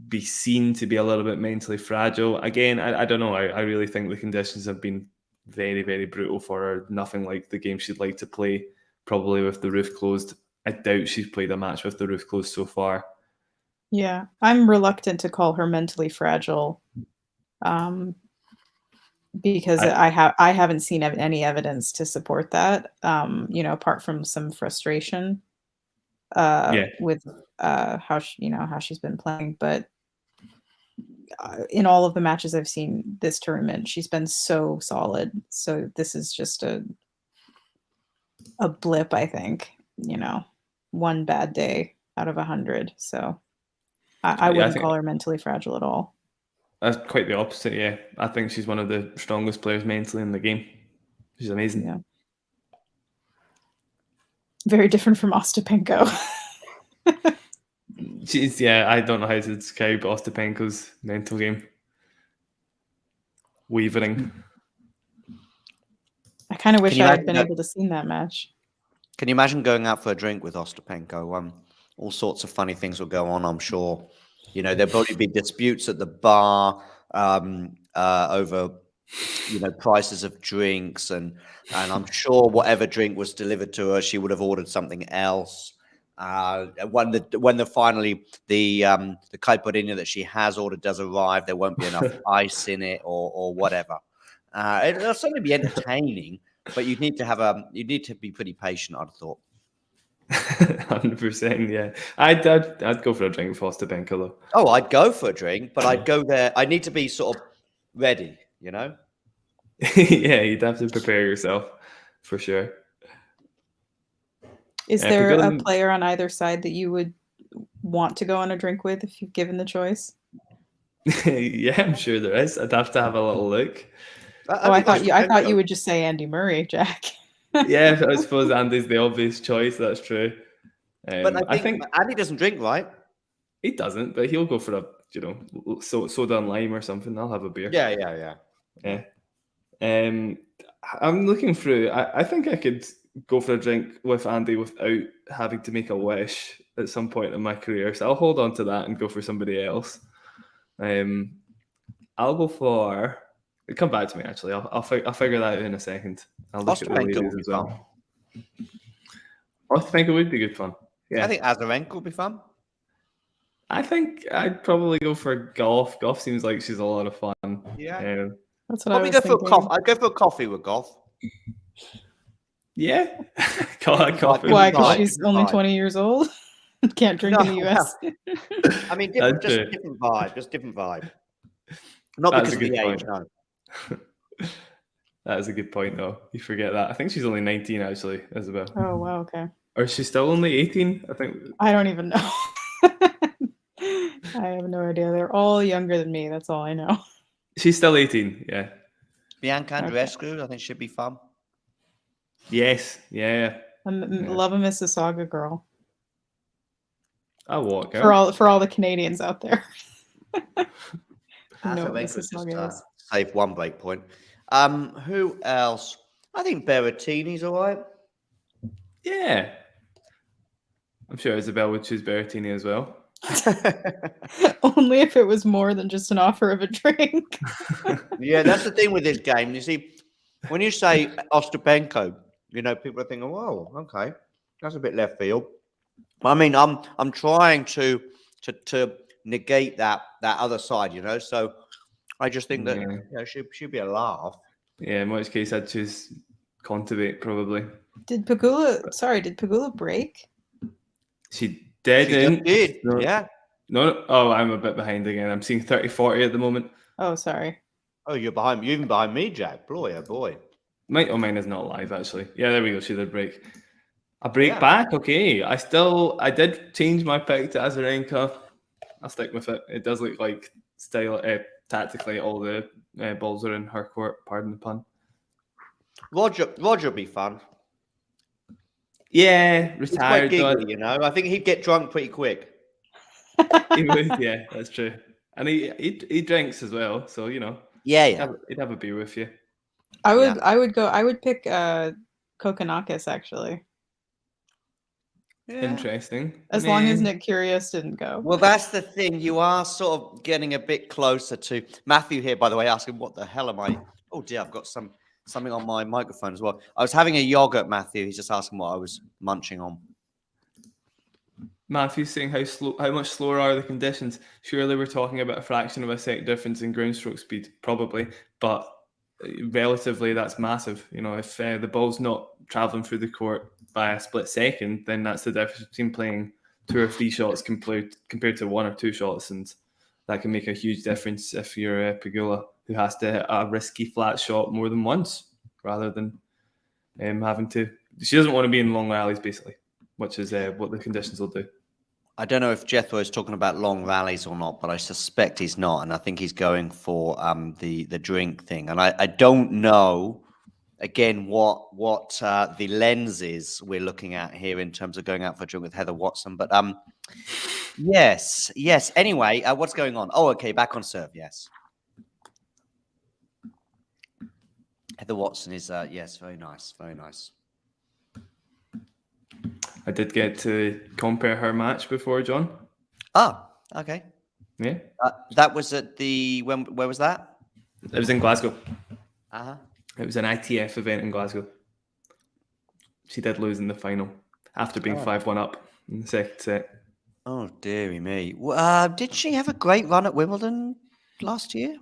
A: be seen to be a little bit mentally fragile. Again, I don't know. I really think the conditions have been very, very brutal for her. Nothing like the game she'd like to play, probably with the roof closed. I doubt she's played a match with the roof closed so far.
C: Yeah, I'm reluctant to call her mentally fragile because I haven't seen any evidence to support that, apart from some frustration with how she's been playing. But in all of the matches I've seen this tournament, she's been so solid. So this is just a blip, I think. One bad day out of 100. So I wouldn't call her mentally fragile at all.
A: That's quite the opposite. Yeah, I think she's one of the strongest players mentally in the game. She's amazing.
C: Yeah. Very different from Ostapenko.
A: I don't know how to describe Ostapenko's mental game. Wavering.
C: I kind of wish I had been able to see that match.
D: Can you imagine going out for a drink with Ostapenko? All sorts of funny things will go on, I'm sure. There'll probably be disputes at the bar over, prices of drinks, and I'm sure whatever drink was delivered to her, she would have ordered something else. When finally the caipirinha that she has ordered does arrive, there won't be enough ice in it or whatever. It'll certainly be entertaining, but you need to be pretty patient, I'd have thought.
A: 100%, yeah. I'd go for a drink with Ostapenko though.
D: Oh, I'd go for a drink, but I'd go there. I need to be sort of ready,
A: Yeah, you'd have to prepare yourself for sure.
C: Is there a player on either side that you would want to go on a drink with if you're given the choice?
A: Yeah, I'm sure there is. I'd have to have a little look.
C: I thought you would just say Andy Murray, Jack.
A: Yeah, I suppose Andy's the obvious choice. That's true.
D: But I think Andy doesn't drink, right?
A: He doesn't, but he'll go for a soda and lime or something. I'll have a beer.
D: Yeah.
A: I'm looking through. I think I could go for a drink with Andy without having to make a wish at some point in my career. So I'll hold on to that and go for somebody else. I'll go for. Come back to me. Actually, I'll figure that out in a second. I'll look at the ladies as well. Ostapenko would be good fun. Yeah,
D: I think Azarenka would be fun.
A: I think I'd probably go for golf. Golf seems like she's a lot of fun.
D: Yeah,
C: that's what I was thinking.
D: I'd go for a coffee with golf.
A: Yeah, coffee.
C: Why? Because she's only 20 years old. Can't drink in the US.
D: I mean, different vibe. Not because of the age, no.
A: That is a good point, though. You forget that. I think she's only 19, actually, Isabel.
C: Oh, wow, okay.
A: Or is she still only 18? I think.
C: I don't even know. I have no idea. They're all younger than me. That's all I know.
A: She's still 18, yeah.
D: Bianca Andreescu, I think should be fun.
A: Yes, yeah.
C: Love a Mississauga girl.
A: I'll walk out.
C: For all the Canadians out there.
D: Save one break point. Who else? I think Berrettini's all right.
A: Yeah. I'm sure Isabel would choose Berrettini as well.
C: Only if it was more than just an offer of a drink.
D: Yeah, that's the thing with this game. You see, when you say Ostapenko, people are thinking, "Whoa, okay, that's a bit left field." I mean, I'm trying to negate that other side, So I just think that she'd be a laugh.
A: Yeah, in which case I'd choose Kontaveit probably.
C: Did Pegula break?
A: She
D: She just
A: didn't.
D: did.
A: No,
D: Yeah.
A: no. Oh, I'm a bit behind again. I'm seeing 30-40 at the moment.
C: Oh, sorry.
D: Oh, you're behind me. You're even behind me, Jack. Boy, oh boy.
A: Mine is not live actually. Yeah, there we go. She did break. A break
D: Yeah.
A: back. Okay. I did change my pick to Azarenka. I'll stick with it. It does look like tactically all the balls are in her court. Pardon the pun.
D: Roger will be fun.
A: Yeah,
D: He's quite
A: retired.
D: giggly, you know. I think he'd get drunk pretty quick.
A: He would. Yeah, that's true. And he drinks as well, so you know.
D: Yeah, yeah.
A: He'd have a beer with you.
C: I
D: Yeah.
C: would pick Kokkinakis actually.
D: Yeah.
A: Interesting.
C: As long as Nick Kyrgios didn't go.
D: Well, that's the thing. You are sort of getting a bit closer to Matthew here, by the way, asking what the hell am I? Oh dear, I've got something on my microphone as well. I was having a yogurt, Matthew. He's just asking what I was munching on.
A: Matthew's saying how much slower are the conditions? Surely we're talking about a fraction of a second difference in ground stroke speed, probably, but relatively that's massive. You know, if the ball's not traveling through the court by a split second, then that's the difference between playing 2 or 3 shots compared to 1 or 2 shots, and that can make a huge difference if you're Pegula, who has to hit a risky flat shot more than once rather than having to. She doesn't want to be in long rallies, basically, which is what the conditions will do.
D: I don't know if Jethro is talking about long rallies or not, but I suspect he's not, and I think he's going for the drink thing. And I don't know, again, what the lens is we're looking at here in terms of going out for a drink with Heather Watson. But yes. Anyway, what's going on? Oh, okay, back on serve. Yes, Heather Watson is yes, very nice, very nice.
A: I did get to compare her match before, John.
D: Ah, okay.
A: Yeah.
D: That was at where was that?
A: It was in Glasgow.
D: Uh-huh.
A: It was an ITF event in Glasgow. She did lose in the final after being 5-1 up in the second set.
D: Oh, dearie me. Did she have a great run at Wimbledon last year?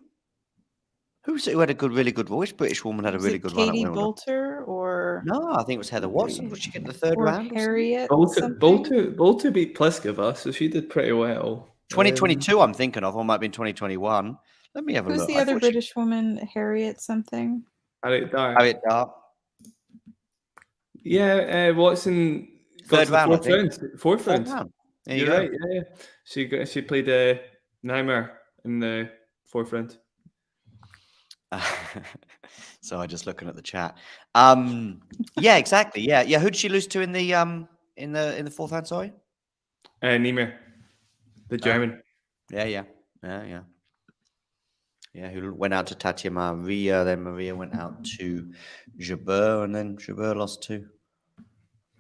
D: Who was it who had really good? Which British woman had a really good run at
C: Katie
D: Wimbledon?
C: Bolter or
D: No, I think it was Heather Watson. Would she get the third
C: or
D: round?
C: Harriet?
A: Bolter beat Pliskova, so she did pretty well.
D: 2022, I'm thinking of, or might be in 2021. Let me have a
C: Who's
D: look.
C: the other British woman? Harriet something?
A: Harriet Dart.
D: Harriet Dart.
A: Yeah, Watson got
D: Third
A: to the
D: round, I
A: fourth
D: think.
A: round. Fourth round.
D: There you
A: You're
D: go.
A: right. Yeah. She played Naimer in the fourth round.
D: So I just looking at the chat. Yeah, exactly. Yeah. Who did she lose to in the fourth round? Sorry.
A: Niemer, the German.
D: Yeah. Who went out to Tatia Maria, then Maria went out to Jabeur, and then Jabeur lost to.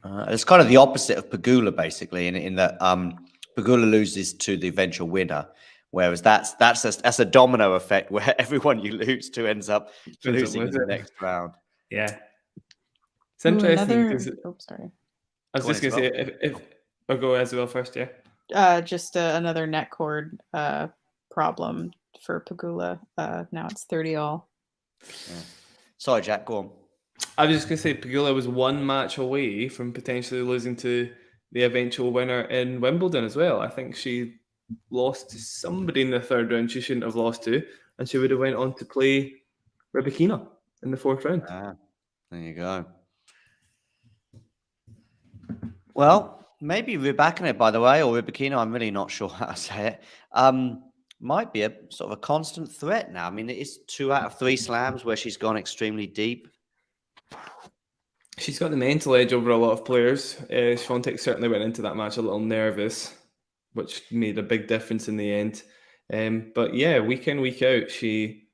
D: It's kind of the opposite of Pegula, basically, in that Pegula loses to the eventual winner, whereas that's a domino effect where everyone you lose to ends up losing in the next round.
A: Yeah, it's interesting.
C: Sorry.
A: I was just going to say if I'll go as well first. Yeah.
C: Just another net cord problem for Pegula. Now it's 30-all.
D: Yeah. Sorry, Jack. Go on.
A: I was just going to say Pegula was 1 match away from potentially losing to the eventual winner in Wimbledon as well. I think she lost to somebody in the third round she shouldn't have lost to, and she would have went on to play Rybakina in the fourth round.
D: There you go. Well, maybe Rybakina, by the way, or Rybakina, I'm really not sure how to say it, might be a sort of a constant threat now. I mean, it is 2 out of 3 slams where she's gone extremely deep.
A: She's got the mental edge over a lot of players. Swiatek certainly went into that match a little nervous, which made a big difference in the end. But yeah, week in, week out, she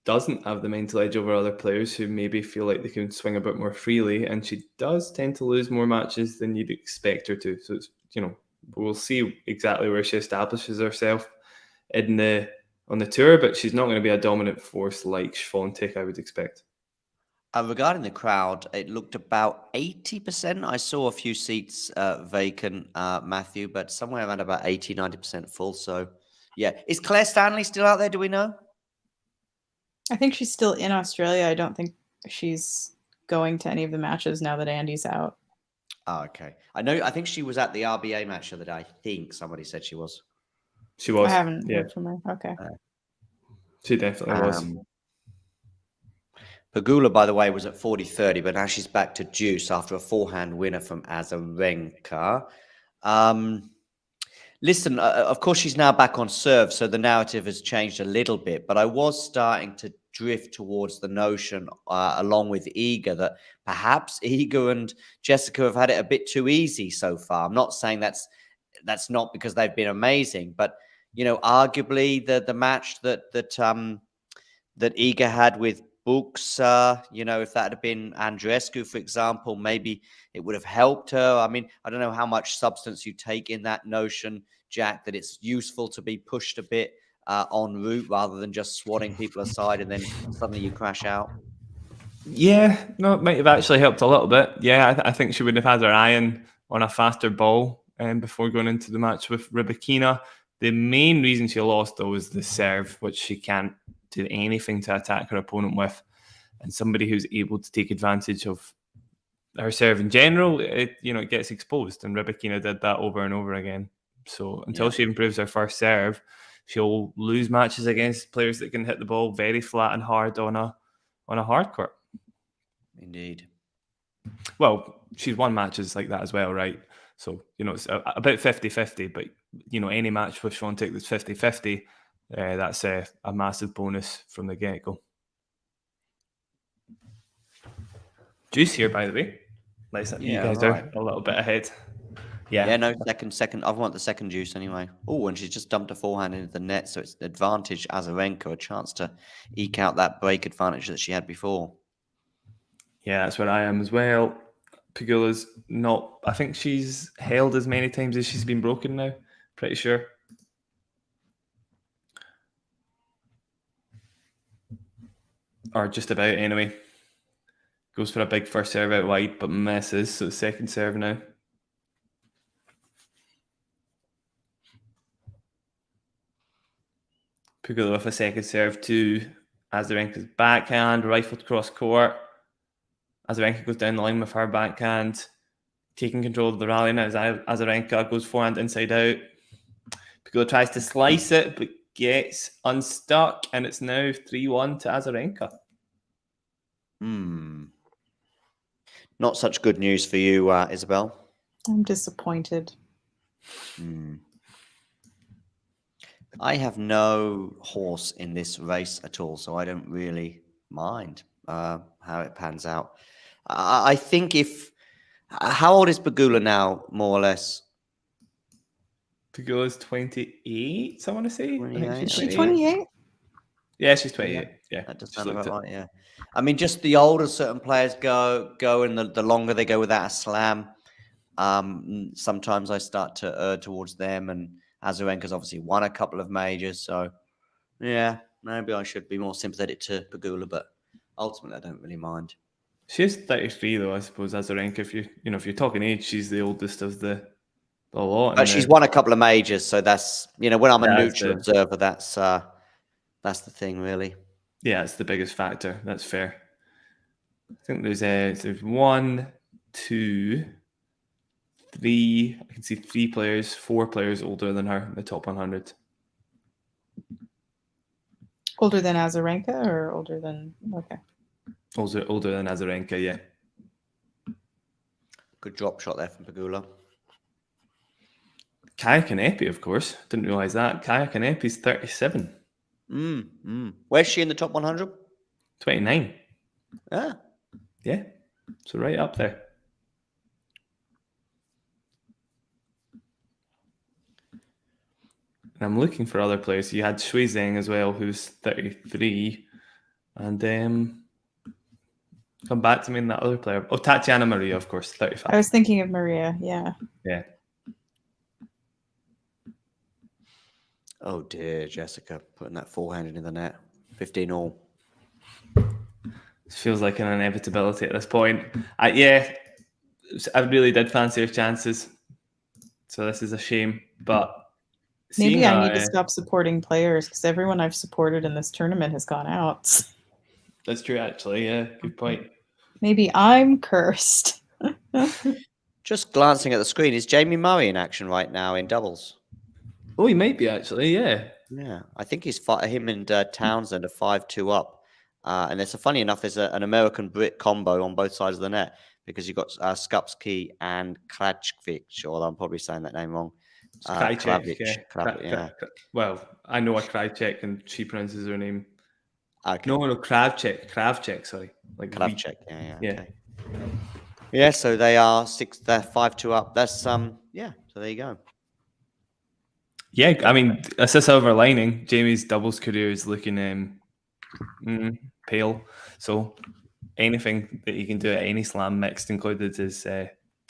A: doesn't have the mental edge over other players who maybe feel like they can swing a bit more freely, and she does tend to lose more matches than you'd expect her to. So it's, we'll see exactly where she establishes herself on the tour, but she's not going to be a dominant force like Swiatek, I would expect.
D: Regarding the crowd, it looked about 80%. I saw a few seats vacant, Matthew, but somewhere around about 80, 90% full. So, yeah. Is Claire Stanley still out there? Do we know?
C: I think she's still in Australia. I don't think she's going to any of the matches now that Andy's out.
D: Oh, okay. I think she was at the RBA match the other day. I think somebody said she was.
A: She was.
C: I haven't
A: Yeah,
C: heard from her. Okay.
A: she definitely was.
D: Pegula, by the way, was at 40-30, but now she's back to deuce after a forehand winner from Azarenka. Listen, of course, she's now back on serve, so the narrative has changed a little bit. But I was starting to drift towards the notion, along with Iga, that perhaps Iga and Jessica have had it a bit too easy so far. I'm not saying that's not because they've been amazing, but arguably the match that Iga had with Books, if that had been Andreescu, for example, maybe it would have helped her. I mean, I don't know how much substance you take in that notion, Jack, that it's useful to be pushed a bit en route rather than just swatting people aside and then suddenly you crash out.
A: Yeah, no, it might have actually helped a little bit. Yeah, I think she would have had her eye on a faster ball before going into the match with Rybakina. The main reason she lost, though, was the serve, which she can't do anything to attack her opponent with. And somebody who's able to take advantage of her serve in general, it gets exposed. And Rybakina did that over and over again. So until she improves her first serve, she'll lose matches against players that can hit the ball very flat and hard on a hard court.
D: Indeed.
A: Well, she's won matches like that as well, right? So, it's about 50-50, but, any match with Swiatek that's 50-50, that's a massive bonus from the get-go. Juice here, by the way. Nice that you guys are a little bit ahead. Yeah,
D: no, second. I want the second juice anyway. Oh, and she's just dumped a forehand into the net, so it's advantage Azarenka, a chance to eke out that break advantage that she had before.
A: Yeah, that's where I am as well. Pegula's not... I think she's held as many times as she's been broken now. Pretty sure. Or just about, anyway. Goes for a big first serve out wide, but misses. So second serve now. Pegula with a second serve to Azarenka's backhand, rifled cross court. Azarenka goes down the line with her backhand, taking control of the rally now as Azarenka goes forehand inside out. Pegula tries to slice it, but gets unstuck, and it's now 3-1 to Azarenka.
D: Not such good news for you, Isabel.
C: I'm disappointed.
D: I have no horse in this race at all, so I don't really mind how it pans out. I think how old is Pegula now, more or less?
A: Pegula's 28, I want to say.
C: Is she 28?
A: Yeah, she's 28. Yeah,
D: that does sound about right. Yeah, I mean, just the older certain players go, and the longer they go without a slam, sometimes I start to err towards them. And Azarenka's obviously won a couple of majors, so yeah, maybe I should be more sympathetic to Pegula, but ultimately I don't really mind.
A: She's 33 though, I suppose. Azarenka, if you're talking age, she's the oldest of the lot.
D: But she's won a couple of majors, so that's when I'm a neutral observer, that's the thing, really.
A: Yeah, it's the biggest factor. That's fair. I think there's 1, 2, 3. I can see 4 players older than her in the top 100.
C: Older than Azarenka or older than... Okay.
A: Older than Azarenka, yeah.
D: Good drop shot there from Pegula.
A: Kaya Kanepi, of course. Didn't realise that. Kaya Kanepi's 37.
D: Where's she in the top 100?
A: 29.
D: Yeah.
A: So right up there. And I'm looking for other players. You had Shui Zheng as well, who's 33. And come back to me in that other player. Oh, Tatiana Maria, of course, 35.
C: I was thinking of Maria, yeah.
A: Yeah.
D: Oh dear, Jessica, putting that forehand into the net. 15-all.
A: It feels like an inevitability at this point. I really did fancy her chances. So this is a shame. But
C: maybe I need to stop supporting players because everyone I've supported in this tournament has gone out. That's
A: true, actually. Yeah, good point.
C: Maybe I'm cursed.
D: Just glancing at the screen, is Jamie Murray in action right now in doubles?
A: Oh, he might be actually. Yeah.
D: Yeah, I think him and Townsend are 5-2 up. And there's funny enough, there's an American Brit combo on both sides of the net because you've got Skupski and Krajcik, or I'm probably saying that name wrong.
A: Krajcik,
D: yeah.
A: Well, I know a Krajcik, and she pronounces her name.
D: Okay.
A: No, Kravchik, sorry. Like
D: Kravchik, yeah.
A: Yeah.
D: Okay. Yeah, so they're 5-2 up. That's yeah, so there you go.
A: Yeah, I mean, that's a silver lining. Jamie's doubles career is looking pale. So anything that you can do at any slam, mixed included, is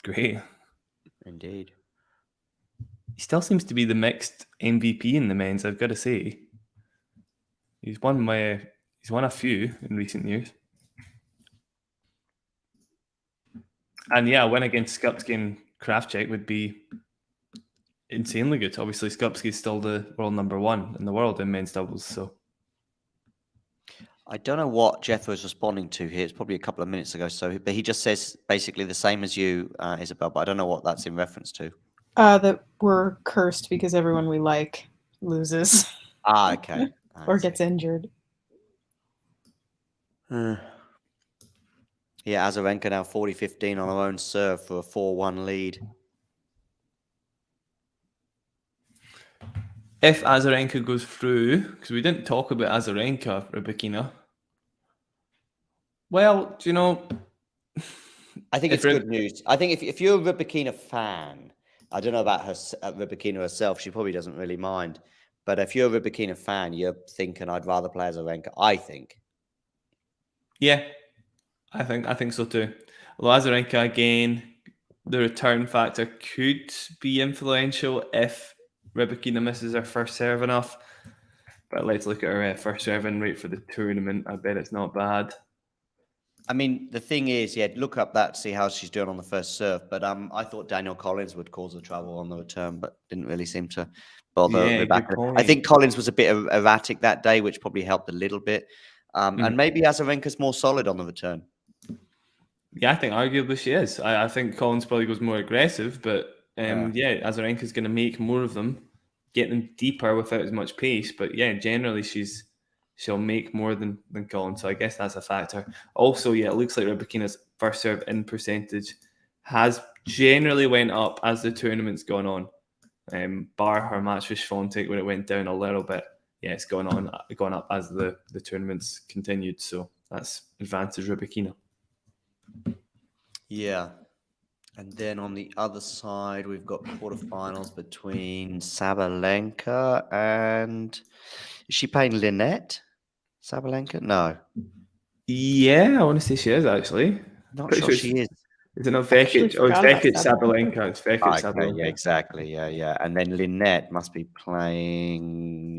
A: great.
D: Indeed.
A: He still seems to be the mixed MVP in the men's, I've got to say. He's won a few in recent years. And yeah, a win against Skupski and Krajcik would be insanely good. Obviously, Skupski is still the world number 1 in the world in men's doubles. So
D: I don't know what Jethro is responding to here. It's probably a couple of minutes ago. But he just says basically the same as you, Isabel. But I don't know what that's in reference to.
C: That we're cursed because everyone we like loses.
D: Okay.
C: Or gets injured.
D: Yeah, Azarenka now 40-15 on her own serve for a 4-1 lead.
A: if Azarenka goes through, because we didn't talk about Azarenka, Rybakina. Well, do you know?
D: I think it's good news. I think if you're a Rybakina fan, I don't know about her, Rybakina herself. She probably doesn't really mind. But if you're a Rybakina fan, you're thinking, I'd rather play Azarenka. I think.
A: Yeah, I think so too. Although Azarenka, again, the return factor could be influential if Rybakina misses her first serve enough. But let's look at her first serving rate for the tournament. I bet it's not bad.
D: I mean, the thing is, yeah, look up that, see how she's doing on the first serve. But I thought Daniel Collins would cause the trouble on the return, but didn't really seem to bother Rybakina. I think Collins was a bit erratic that day, which probably helped a little bit. And maybe Azarenka's more solid on the return.
A: Yeah, I think arguably she is. I think Collins probably goes more aggressive, but Azarenka's going to make more of them, get them deeper without as much pace. But yeah, generally she'll make more than Collins. So I guess that's a factor. Also, yeah, it looks like Rybakina's first serve in percentage has generally went up as the tournament's gone on. Bar her match with Swiatek when it went down a little bit. Yeah, it's gone up as the tournament's continued. So that's advantage Rybakina.
D: Yeah. And then on the other side, we've got quarterfinals between Sabalenka and... Is she playing Lynette? Sabalenka? No.
A: Yeah, I want to say she is, actually.
D: Not sure she is.
A: Is it not Vekic? Oh, it's Vekic Sabalenka. It's Vekic Sabalenka.
D: Yeah, exactly. Yeah. And then Lynette must be playing...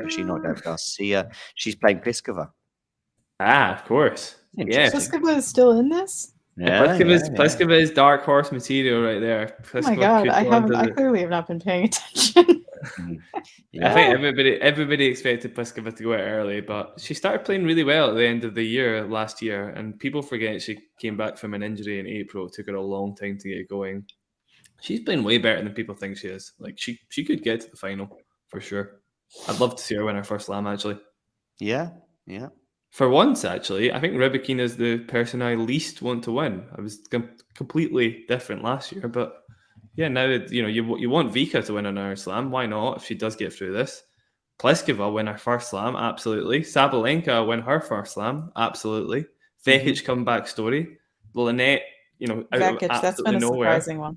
D: She knocked out Garcia. She's playing Pliskova.
A: Ah, of course. Yeah.
C: Pliskova is still in this?
A: Yeah, Pliskova is dark horse material right there.
C: Pliskova, oh my god, I clearly have not been paying attention.
A: I think everybody expected Pliskova to go out early, but she started playing really well at the end of the year last year, and people forget she came back from an injury in April. It took her a long time to get going. She's playing way better than people think she is. Like she could get to the final for sure. I'd love to see her win her first slam, actually.
D: Yeah.
A: For once, actually, I think Rybakina is the person I least want to win. I was completely different last year, but yeah, now that you want Vika to win another slam, why not? If she does get through this, Pliskova win her first slam, absolutely. Sabalenka win her first slam, absolutely. Vekic comeback story. Lynette,
C: Vekic, that's been a surprising one.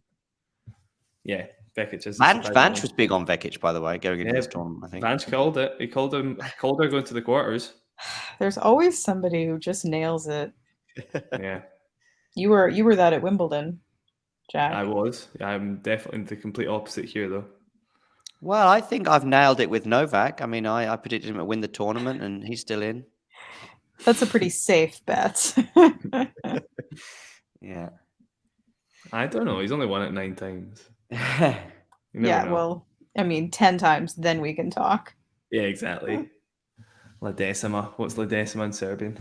A: Yeah, Vekic is.
D: Vance was big on Vekic, by the way, going into this tournament. I think
A: Vance called it. He called her going to the quarters.
C: There's always somebody who just nails it.
A: Yeah.
C: You were that at Wimbledon, Jack.
A: I was. I'm definitely the complete opposite here, though.
D: Well, I think I've nailed it with Novak. I mean, I predicted him to win the tournament, and he's still in.
C: That's a pretty safe bet.
D: Yeah.
A: I don't know. He's only won it 9 times.
C: Yeah, well, I mean, 10 times, then we can talk.
A: Yeah, exactly. La Decima. What's La Decima in Serbian?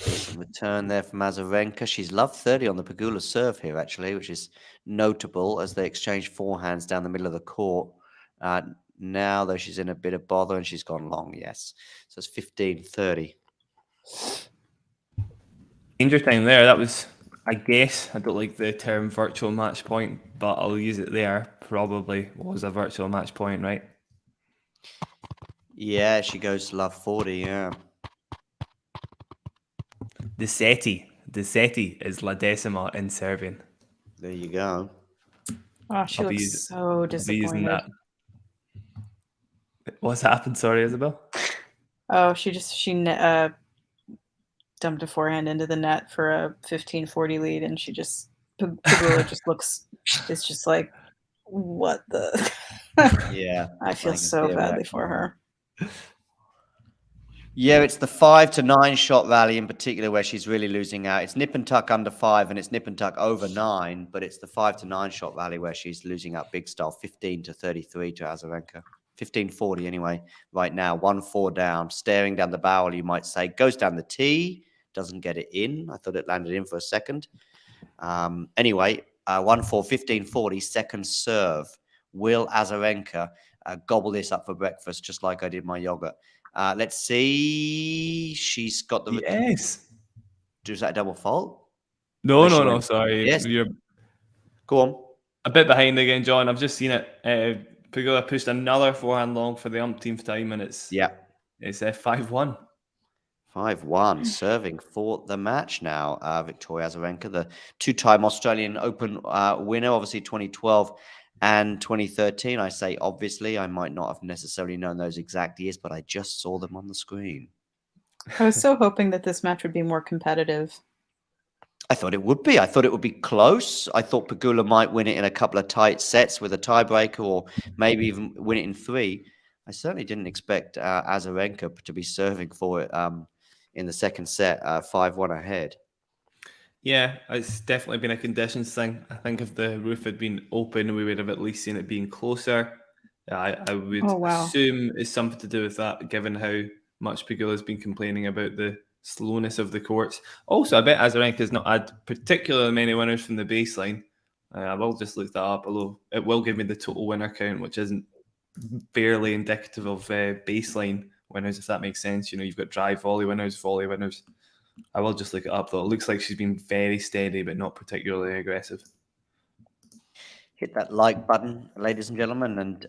D: Decent return there from Azarenka. She's loved 30 on the Pegula serve here, actually, which is notable as they exchange forehands down the middle of the court. Now, though, she's in a bit of bother and she's gone long, yes. So it's 15-30.
A: Danger time there. That was, I guess, I don't like the term virtual match point, but I'll use it there. Probably was a virtual match point, right?
D: Yeah, she goes to love 40, yeah.
A: Desetti is La Decima in Serbian.
D: There you go.
C: Oh, she looks so disappointed.
A: That. What's happened? Sorry, Isabel.
C: Oh, she dumped a forehand into the net for a 15-40 lead, and she just Pegula just looks. It's just like, what the?
D: Yeah,
C: I feel so badly for her.
D: Yeah, it's the 5-9 shot rally in particular where she's really losing out. It's nip and tuck under 5 and it's nip and tuck over 9, but it's the 5-9 shot rally where she's losing out big style, 15-33 to Azarenka. 15-40 anyway, right now, 1-4 down, staring down the barrel, you might say. Goes down the tee, doesn't get it in. I thought it landed in for a second. Anyway, 1-4, 15-40, second serve. Will Azarenka gobble this up for breakfast just like I did my yogurt? Let's see. She's got the...
A: Yes.
D: Is that a double fault?
A: No, sorry.
D: Yes.
A: You're
D: Go on.
A: a bit behind again, John. I've just seen it. Pegula pushed another forehand long for the umpteenth time, and it's 5-1.
D: 5-1, serving for the match now. Victoria Azárenka, the two-time Australian Open winner, obviously 2012 and 2013. I say obviously, I might not have necessarily known those exact years, but I just saw them on the screen.
C: I was so hoping that this match would be more competitive.
D: I thought it would be. I thought it would be close. I thought Pegula might win it in a couple of tight sets with a tiebreaker or maybe even win it in 3. I certainly didn't expect Azarenka to be serving for it in the second set, 5-1 ahead.
A: Yeah, it's definitely been a conditions thing. I think if the roof had been open, we would have at least seen it being closer. I would assume it's something to do with that, given how much Pegula's been complaining about the slowness of the courts. Also, I bet Azarenka's not had particularly many winners from the baseline. I will just look that up, although it will give me the total winner count, which isn't barely indicative of baseline winners, if that makes sense. You know, you've got drive volley winners. I will just look it up, though. It looks like she's been very steady, but not particularly aggressive.
D: Hit that like button, ladies and gentlemen, and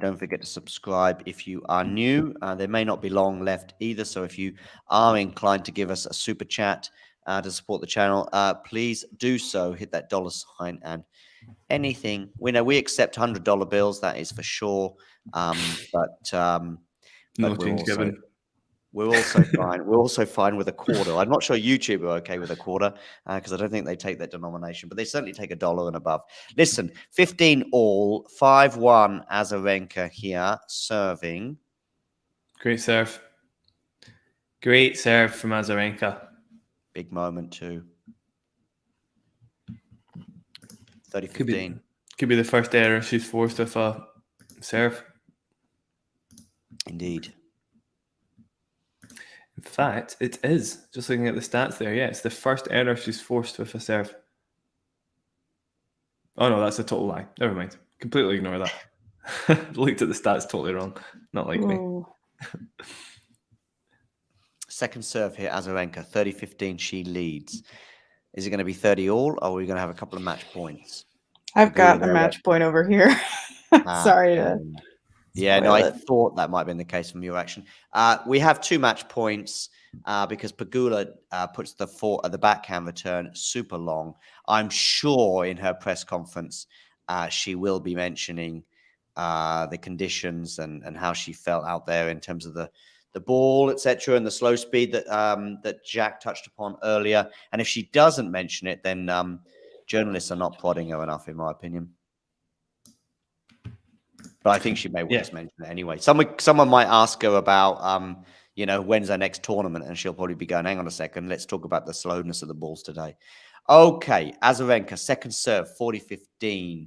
D: don't forget to subscribe if you are new. There may not be long left either, so if you are inclined to give us a super chat to support the channel, please do so. Hit that $sign and anything. We know we accept $100 bills, that is for sure, but
A: no change given.
D: We're also fine. We're also fine with a quarter. I'm not sure YouTube are okay with a quarter because I don't think they take that denomination, but they certainly take $1 and above. Listen, 15 all, 5-1 Azarenka here serving.
A: Great serve. Great serve from Azarenka.
D: Big moment too. 30-15.
A: Could be the first error she's forced with a serve.
D: Indeed.
A: In fact, it is. Just looking at the stats there, yeah, it's the first error she's forced with a serve. Oh no, that's a total lie. Never mind. Completely ignore that. Looked at the stats totally wrong. Not like me.
D: Second serve here, Azarenka. 30-15, she leads. Is it going to be 30 all, or are we going to have a couple of match points?
C: I've got the match point over here. Sorry to...
D: Yeah, no, I thought that might have been the case from your action. We have 2 match points because Pegula puts the backhand return super long. I'm sure in her press conference she will be mentioning the conditions and how she felt out there in terms of the ball, etc., and the slow speed that Jack touched upon earlier. And if she doesn't mention it, then journalists are not prodding her enough, in my opinion. But I think she may well just mention it anyway. Someone might ask her about, when's our next tournament? And she'll probably be going, hang on a second, let's talk about the slowness of the balls today. Okay, Azarenka, second serve, 40-15.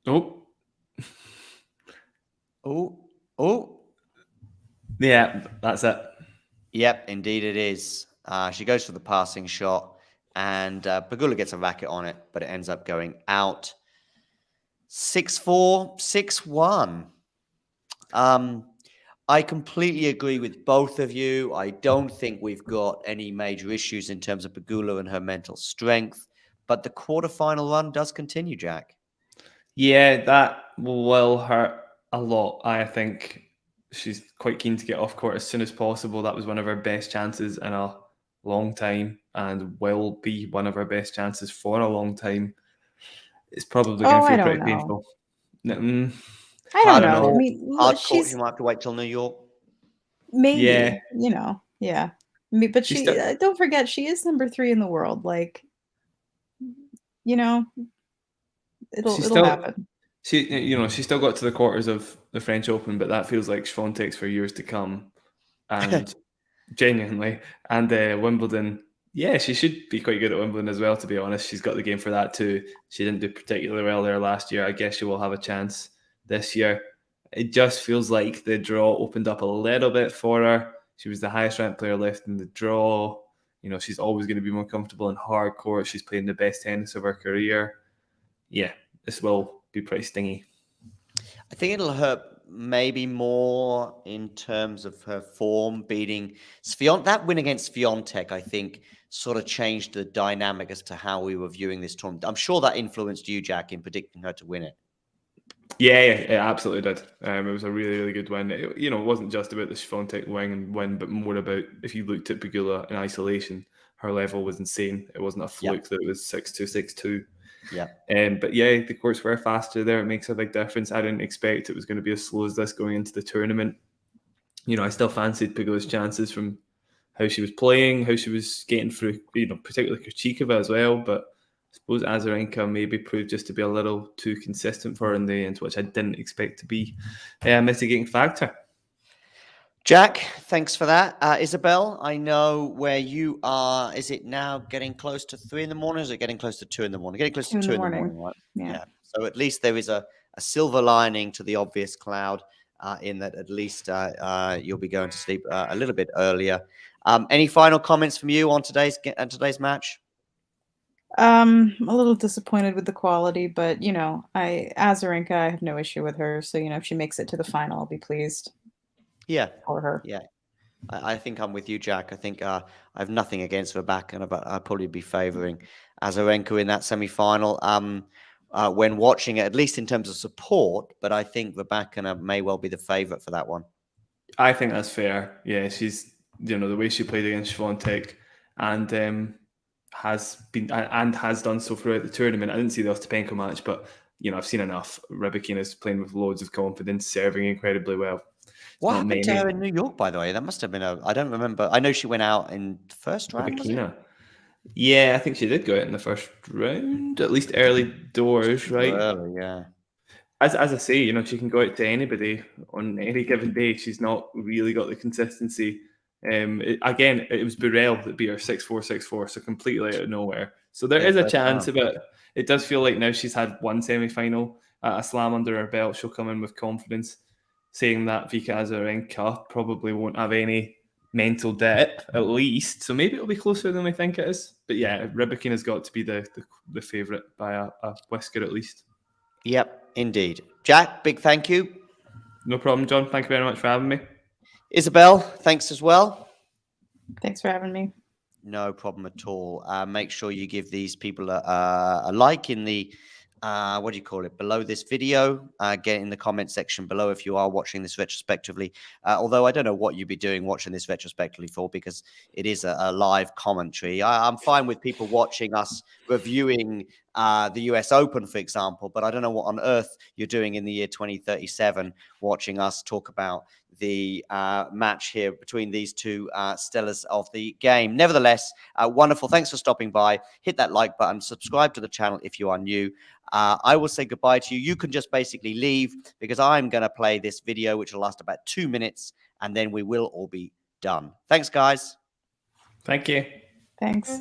A: Oh. Yeah, that's it.
D: Yep, indeed it is. She goes for the passing shot, and Pegula gets a racket on it, but it ends up going out. 6-4, 6-1. I completely agree with both of you. I don't think we've got any major issues in terms of Pegula and her mental strength, but the quarterfinal run does continue, Jack.
A: Yeah, that will hurt a lot. I think she's quite keen to get off court as soon as possible. That was one of her best chances in a long time and will be one of her best chances for a long time. It's probably going to
C: I
A: feel
C: don't
A: pretty
C: know.
A: painful.
C: I don't know. I mean,
D: Hard court,
C: she's
D: you might have to wait till New York.
C: maybe,
A: Yeah.
C: yeah. But
A: She's
C: she
A: still-
C: don't forget, she is number 3 in the world. Like, it'll happen.
A: She still got to the quarters of the French Open, but that feels like Swiatek's for years to come. And genuinely, and Wimbledon, yeah, she should be quite good at Wimbledon as well, to be honest. She's got the game for that too. She didn't do particularly well there last year. I guess she will have a chance this year. It just feels like the draw opened up a little bit for her. She was the highest ranked player left in the draw. She's always going to be more comfortable in hard court. She's playing the best tennis of her career. Yeah, this will be pretty stingy.
D: I think it'll hurt maybe more in terms of her form beating Swiatek. That win against Swiatek, I think, sort of changed the dynamic as to how we were viewing this tournament. I'm sure that influenced you, Jack, in predicting her to win it.
A: Yeah, it absolutely did. It was a really, really good win. It wasn't just about the Swiatek win, but more about, if you looked at Pegula in isolation, her level was insane. It wasn't a fluke that it was 6-2, 6-2.
D: Yeah.
A: But yeah, the courts were faster there. It makes a big difference. I didn't expect it was going to be as slow as this going into the tournament. I still fancied Pegula's chances from how she was playing, how she was getting through, particularly Krejcikova as well. But I suppose Azarenka maybe proved just to be a little too consistent for her in the end, which I didn't expect to be a mitigating factor.
D: Jack, thanks for that. Isabel, I know where you are. Is it now getting close to 3 in the morning? Or is it getting close to 2 in the morning? Getting close to 2 in the morning, right?
C: Yeah.
D: So at least there is a silver lining to the obvious cloud in that at least you'll be going to sleep a little bit earlier. Any final comments from you on today's match?
C: I'm a little disappointed with the quality, but Azarenka, I have no issue with her. So if she makes it to the final, I'll be pleased.
D: Yeah,
C: for her.
D: Yeah, I think I'm with you, Jack. I think I have nothing against Rebecca, but I'd probably be favouring Azarenka in that semi-final. When watching it, at least in terms of support, but I think Rebecca may well be the favourite for that one.
A: I think that's fair. Yeah, she's the way she played against Swiatek and has done so throughout the tournament. I didn't see the Ostapenko match, but I've seen enough. Rybakina's playing with loads of confidence, serving incredibly well.
D: What happened to her in New York, by the way? That must have been I don't remember. I know she went out in the first round.
A: Rybakina. Yeah, I think she did go out in the first round, at least early doors, right?
D: Early, yeah.
A: As I say, she can go out to anybody on any given day. She's not really got the consistency. It was Burrell that beat her 6-4, 6-4, so completely out of nowhere. So there is a chance, but it does feel like now she's had one semi-final, a slam under her belt. She'll come in with confidence, saying that Vika Azarenka probably won't have any mental debt, at least. So maybe it'll be closer than we think it is. But yeah, Rybakina's got to be the favourite by a whisker at least.
D: Yep, indeed. Jack, big thank you.
A: No problem, John. Thank you very much for having me.
D: Isabel, thanks as well.
C: Thanks for having me.
D: No problem at all. Make sure you give these people a like in the what do you call it, below this video. Get in the comment section below if you are watching this retrospectively. Although I don't know what you'd be doing watching this retrospectively for, because it is a live commentary. I'm fine with people watching us reviewing the US Open, for example, but I don't know what on earth you're doing in the year 2037 watching us talk about the match here between these two stellars of the game. Nevertheless, wonderful. Thanks for stopping by. Hit that like button. Subscribe to the channel if you are new. I will say goodbye to you. You can just basically leave, because I'm going to play this video, which will last about 2 minutes, and then we will all be done. Thanks, guys.
A: Thank you.
C: Thanks.